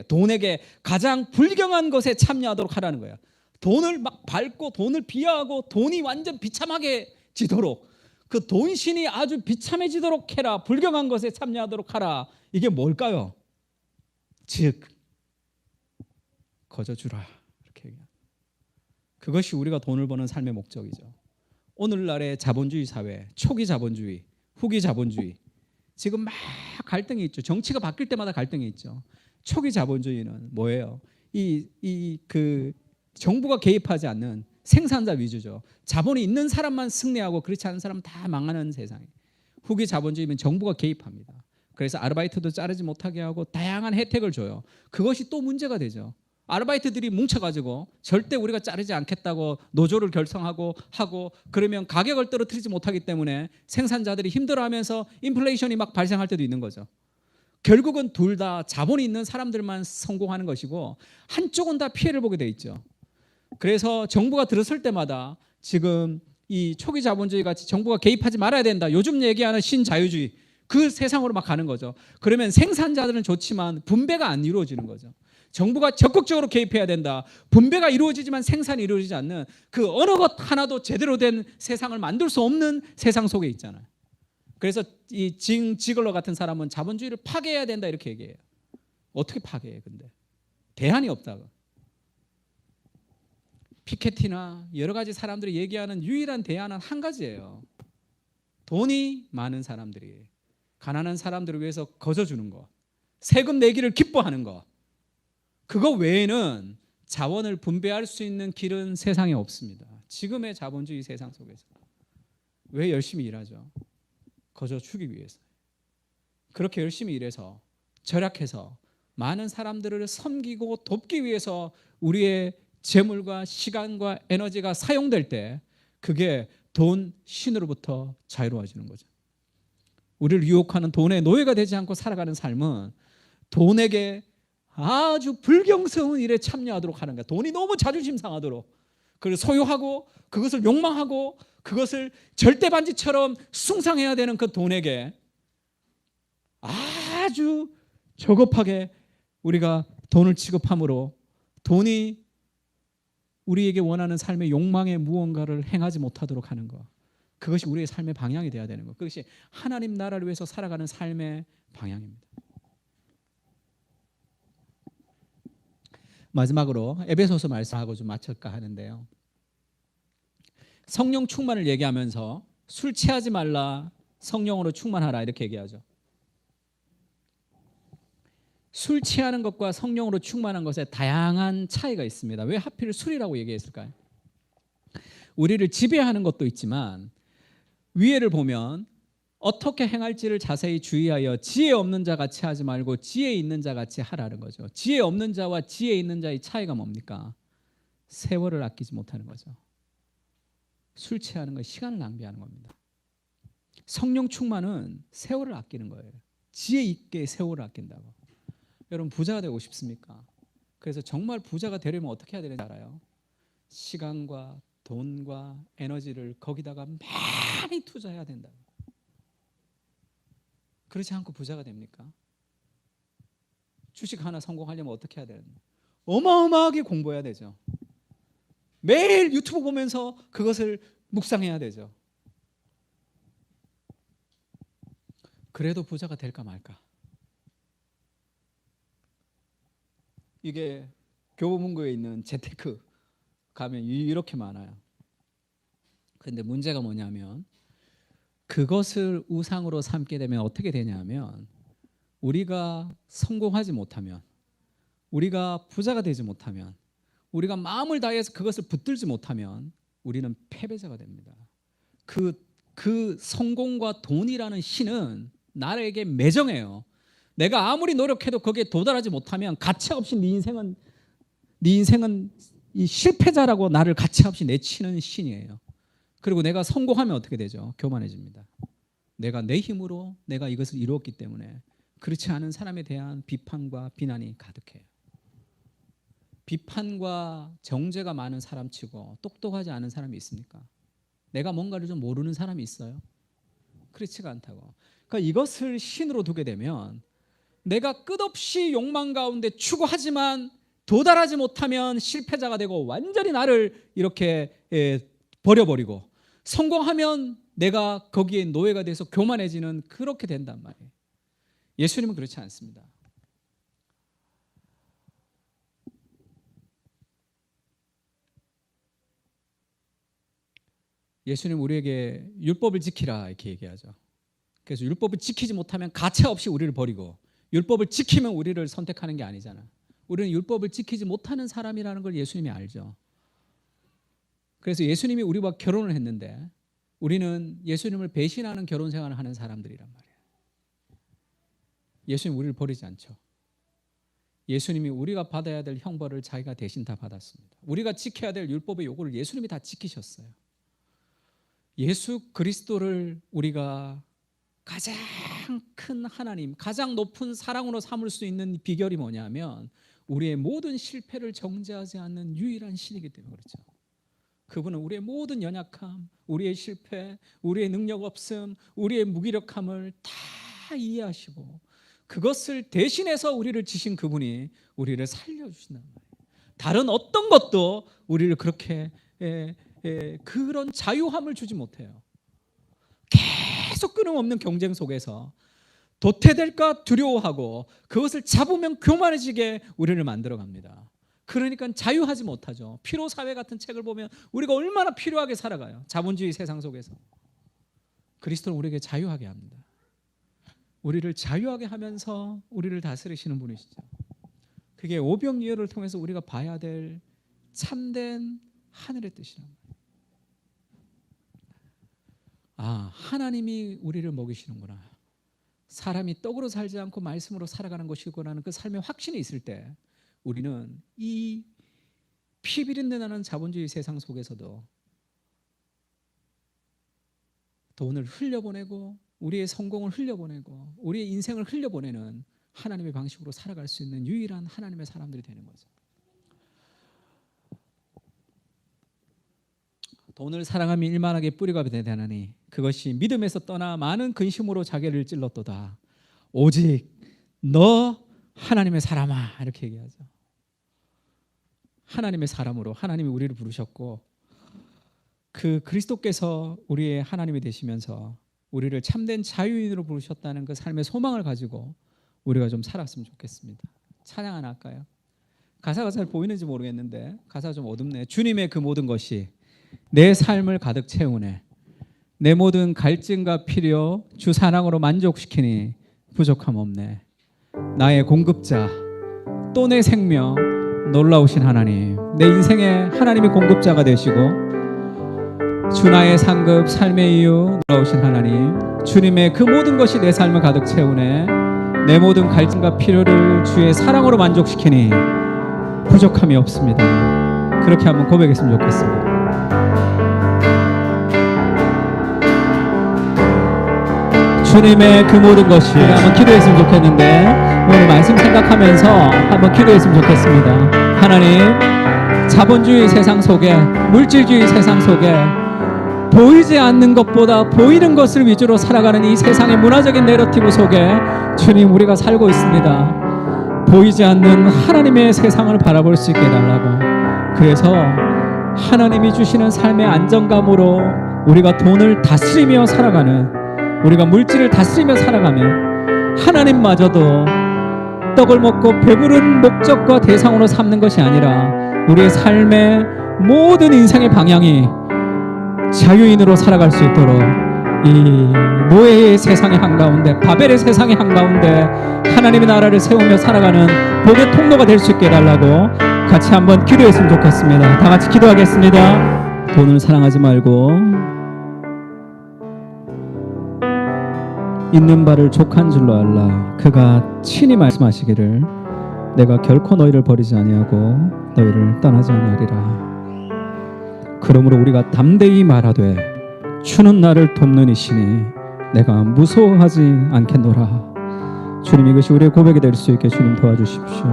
Speaker 2: 돈에게 가장 불경한 것에 참여하도록 하라는 거야. 돈을 막 밟고 돈을 비하하고 돈이 완전 비참하게 지도록, 그 돈신이 아주 비참해지도록 해라. 불경한 것에 참여하도록 하라. 이게 뭘까요? 즉 거저주라. 이렇게 얘기합니다. 그것이 우리가 돈을 버는 삶의 목적이죠. 오늘날의 자본주의 사회, 초기 자본주의, 후기 자본주의, 지금 막 갈등이 있죠. 정치가 바뀔 때마다 갈등이 있죠. 초기 자본주의는 뭐예요? 그 정부가 개입하지 않는 생산자 위주죠. 자본이 있는 사람만 승리하고 그렇지 않은 사람은 다 망하는 세상이에요. 후기 자본주의면 정부가 개입합니다. 그래서 아르바이트도 자르지 못하게 하고 다양한 혜택을 줘요. 그것이 또 문제가 되죠. 아르바이트들이 뭉쳐가지고 절대 우리가 자르지 않겠다고 노조를 결성하고 하고 그러면 가격을 떨어뜨리지 못하기 때문에 생산자들이 힘들어하면서 인플레이션이 막 발생할 때도 있는 거죠. 결국은 둘 다 자본이 있는 사람들만 성공하는 것이고 한쪽은 다 피해를 보게 돼 있죠. 그래서 정부가 들었을 때마다 지금 이 초기 자본주의 같이 정부가 개입하지 말아야 된다. 요즘 얘기하는 신자유주의, 그 세상으로 막 가는 거죠. 그러면 생산자들은 좋지만 분배가 안 이루어지는 거죠. 정부가 적극적으로 개입해야 된다. 분배가 이루어지지만 생산이 이루어지지 않는 그 어느 것 하나도 제대로 된 세상을 만들 수 없는 세상 속에 있잖아요. 그래서 이 지글러 같은 사람은 자본주의를 파괴해야 된다 이렇게 얘기해요. 어떻게 파괴해? 근데 대안이 없다고. 피케티나 여러 가지 사람들이 얘기하는 유일한 대안은 한 가지예요. 돈이 많은 사람들이 가난한 사람들을 위해서 거저주는 거, 세금 내기를 기뻐하는 거, 그거 외에는 자원을 분배할 수 있는 길은 세상에 없습니다. 지금의 자본주의 세상 속에서 왜 열심히 일하죠? 거저주기 위해서. 그렇게 열심히 일해서 절약해서 많은 사람들을 섬기고 돕기 위해서 우리의 재물과 시간과 에너지가 사용될 때 그게 돈 신으로부터 자유로워지는 거죠. 우리를 유혹하는 돈의 노예가 되지 않고 살아가는 삶은 돈에게 아주 불경스러운 일에 참여하도록 하는 거야. 돈이 너무 자존심 상하도록 그걸 소유하고 그것을 욕망하고 그것을 절대반지처럼 숭상해야 되는 그 돈에게 아주 저급하게 우리가 돈을 취급함으로 돈이 우리에게 원하는 삶의 욕망의 무언가를 행하지 못하도록 하는 것, 그것이 우리의 삶의 방향이 되어야 되는 것, 그것이 하나님 나라를 위해서 살아가는 삶의 방향입니다. 마지막으로 에베소서 말씀하고 좀 마칠까 하는데요. 성령 충만을 얘기하면서 술 취하지 말라, 성령으로 충만하라 이렇게 얘기하죠. 술 취하는 것과 성령으로 충만한 것에 다양한 차이가 있습니다. 왜 하필 술이라고 얘기했을까요? 우리를 지배하는 것도 있지만 위에를 보면 어떻게 행할지를 자세히 주의하여 지혜 없는 자 같이 하지 말고 지혜 있는 자 같이 하라는 거죠. 지혜 없는 자와 지혜 있는 자의 차이가 뭡니까? 세월을 아끼지 못하는 거죠. 술 취하는 건 시간을 낭비하는 겁니다. 성령 충만은 세월을 아끼는 거예요. 지혜 있게 세월을 아낀다고. 여러분 부자가 되고 싶습니까? 그래서 정말 부자가 되려면 어떻게 해야 되는지 알아요? 시간과 돈과 에너지를 거기다가 많이 투자해야 된다. 그렇지 않고 부자가 됩니까? 주식 하나 성공하려면 어떻게 해야 되는지 어마어마하게 공부해야 되죠. 매일 유튜브 보면서 그것을 묵상해야 되죠. 그래도 부자가 될까 말까. 이게 교보문고에 있는 재테크 가면 이렇게 많아요. 근데 문제가 뭐냐면 그것을 우상으로 삼게 되면 어떻게 되냐면 우리가 성공하지 못하면, 우리가 부자가 되지 못하면, 우리가 마음을 다해서 그것을 붙들지 못하면 우리는 패배자가 됩니다. 그 성공과 돈이라는 신은 나에게 매정해요. 내가 아무리 노력해도 거기에 도달하지 못하면 가차없이 네 인생은 이 실패자라고 나를 가차없이 내치는 신이에요. 그리고 내가 성공하면 어떻게 되죠? 교만해집니다. 내가 내 힘으로 내가 이것을 이루었기 때문에. 그렇지 않은 사람에 대한 비판과 비난이 가득해요. 비판과 정죄가 많은 사람치고 똑똑하지 않은 사람이 있습니까? 내가 뭔가를 좀 모르는 사람이 있어요? 그렇지가 않다고. 그러니까 이것을 신으로 두게 되면 내가 끝없이 욕망 가운데 추구하지만 도달하지 못하면 실패자가 되고 완전히 나를 이렇게 버려버리고, 성공하면 내가 거기에 노예가 돼서 교만해지는, 그렇게 된단 말이에요. 예수님은 그렇지 않습니다. 예수님 우리에게 율법을 지키라 이렇게 얘기하죠. 그래서 율법을 지키지 못하면 가차없이 우리를 버리고, 율법을 지키면 우리를 선택하는 게 아니잖아. 우리는 율법을 지키지 못하는 사람이라는 걸 예수님이 알죠. 그래서 예수님이 우리와 결혼을 했는데 우리는 예수님을 배신하는 결혼 생활을 하는 사람들이란 말이에요. 예수님 우리를 버리지 않죠. 예수님이 우리가 받아야 될 형벌을 자기가 대신 다 받았습니다. 우리가 지켜야 될 율법의 요구를 예수님이 다 지키셨어요. 예수 그리스도를 우리가 가장 큰 하나님, 가장 높은 사랑으로 삼을 수 있는 비결이 뭐냐면 우리의 모든 실패를 정죄하지 않는 유일한 신이기 때문에 그렇죠. 그분은 우리의 모든 연약함, 우리의 실패, 우리의 능력 없음, 우리의 무기력함을 다 이해하시고 그것을 대신해서 우리를 지신 그분이 우리를 살려주신단 말이에요. 다른 어떤 것도 우리를 그렇게 그런 자유함을 주지 못해요. 계속 끊임없는 경쟁 속에서 도태될까 두려워하고 그것을 잡으면 교만해지게 우리를 만들어 갑니다. 그러니까 자유하지 못하죠. 피로사회 같은 책을 보면 우리가 얼마나 필요하게 살아가요. 자본주의 세상 속에서. 그리스도는 우리에게 자유하게 합니다. 우리를 자유하게 하면서 우리를 다스리시는 분이시죠. 그게 오병이어를 통해서 우리가 봐야 될 참된 하늘의 뜻이란 말이에요. 아, 하나님이 우리를 먹이시는구나. 사람이 떡으로 살지 않고 말씀으로 살아가는 것이구나는 그 삶의 확신이 있을 때 우리는 이 피비린내 나는 자본주의 세상 속에서도 돈을 흘려보내고 우리의 성공을 흘려보내고 우리의 인생을 흘려보내는 하나님의 방식으로 살아갈 수 있는 유일한 하나님의 사람들이 되는 거죠. 돈을 사랑하며 일만하게 뿌리가 되다니 그것이 믿음에서 떠나 많은 근심으로 자기를 찔렀도다. 오직 너 하나님의 사람아, 이렇게 얘기하죠. 하나님의 사람으로 하나님이 우리를 부르셨고 그 그리스도께서 우리의 하나님이 되시면서 우리를 참된 자유인으로 부르셨다는 그 삶의 소망을 가지고 우리가 좀 살았으면 좋겠습니다. 찬양 하나 할까요? 가사가 잘 보이는지 모르겠는데 가사가 좀 어둡네. 주님의 그 모든 것이 내 삶을 가득 채우네. 내 모든 갈증과 필요 주 사랑으로 만족시키니 부족함 없네. 나의 공급자 또 내 생명 놀라우신 하나님, 내 인생의 하나님이 공급자가 되시고 주 나의 상급 삶의 이유 놀라우신 하나님, 주님의 그 모든 것이 내 삶을 가득 채우네. 내 모든 갈증과 필요를 주의 사랑으로 만족시키니 부족함이 없습니다. 그렇게 한번 고백했으면 좋겠습니다. 주님의 그 모든 것이 한번 기도했으면 좋겠는데 오늘 말씀 생각하면서 한번 기도했으면 좋겠습니다. 하나님, 자본주의 세상 속에, 물질주의 세상 속에 보이지 않는 것보다 보이는 것을 위주로 살아가는 이 세상의 문화적인 내러티브 속에 주님, 우리가 살고 있습니다. 보이지 않는 하나님의 세상을 바라볼 수 있게 해달라고. 그래서 하나님이 주시는 삶의 안정감으로 우리가 돈을 다스리며 살아가는, 우리가 물질을 다스리며 살아가면 하나님마저도 떡을 먹고 배부른 목적과 대상으로 삼는 것이 아니라 우리의 삶의 모든 인생의 방향이 자유인으로 살아갈 수 있도록 이 노예의 세상의 한가운데, 바벨의 세상의 한가운데 하나님의 나라를 세우며 살아가는 복의 통로가 될 수 있게 해달라고 같이 한번 기도했으면 좋겠습니다. 다 같이 기도하겠습니다. 돈을 사랑하지 말고 있는 바를 족한 줄로 알라. 그가 친히 말씀하시기를 내가 결코 너희를 버리지 아니하고 너희를 떠나지 아니하리라. 그러므로 우리가 담대히 말하되 주는 나를 돕는 이시니 내가 무서워하지 않겠노라. 주님, 이것이 우리의 고백이 될 수 있게 주님 도와주십시오.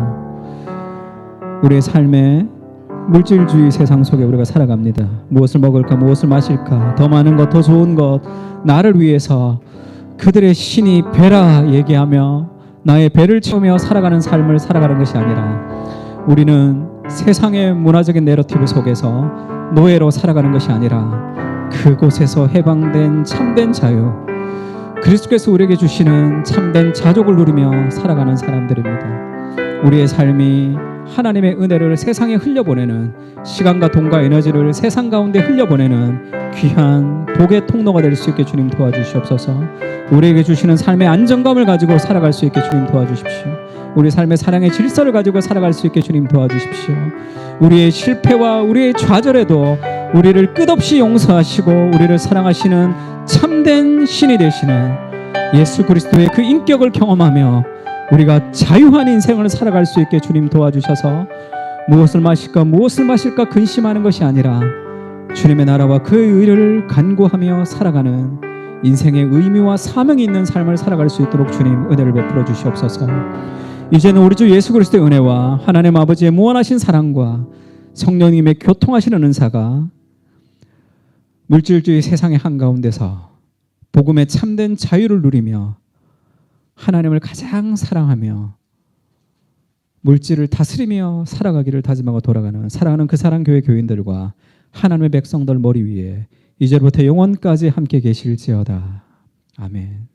Speaker 2: 우리의 삶에 물질주의 세상 속에 우리가 살아갑니다. 무엇을 먹을까, 무엇을 마실까, 더 많은 것, 더 좋은 것, 나를 위해서 그들의 신이 배라 얘기하며 나의 배를 채우며 살아가는 삶을 살아가는 것이 아니라 우리는 세상의 문화적인 내러티브 속에서 노예로 살아가는 것이 아니라 그곳에서 해방된 참된 자유, 그리스도께서 우리에게 주시는 참된 자족을 누리며 살아가는 사람들입니다. 우리의 삶이 하나님의 은혜를 세상에 흘려보내는, 시간과 돈과 에너지를 세상 가운데 흘려보내는 귀한 복의 통로가 될 수 있게 주님 도와주시옵소서. 우리에게 주시는 삶의 안정감을 가지고 살아갈 수 있게 주님 도와주십시오. 우리 삶의 사랑의 질서를 가지고 살아갈 수 있게 주님 도와주십시오. 우리의 실패와 우리의 좌절에도 우리를 끝없이 용서하시고 우리를 사랑하시는 참된 신이 되시는 예수 그리스도의 그 인격을 경험하며 우리가 자유한 인생을 살아갈 수 있게 주님 도와주셔서 무엇을 마실까 무엇을 마실까 근심하는 것이 아니라 주님의 나라와 그 의를 간구하며 살아가는 인생의 의미와 사명이 있는 삶을 살아갈 수 있도록 주님 은혜를 베풀어 주시옵소서. 이제는 우리 주 예수 그리스도의 은혜와 하나님 아버지의 무한하신 사랑과 성령님의 교통하시는 은사가 물질주의 세상의 한가운데서 복음의 참된 자유를 누리며 하나님을 가장 사랑하며 물질을 다스리며 살아가기를 다짐하고 돌아가는 사랑하는 그 사랑교회 교인들과 하나님의 백성들 머리 위에 이제부터 영원까지 함께 계실지어다. 아멘.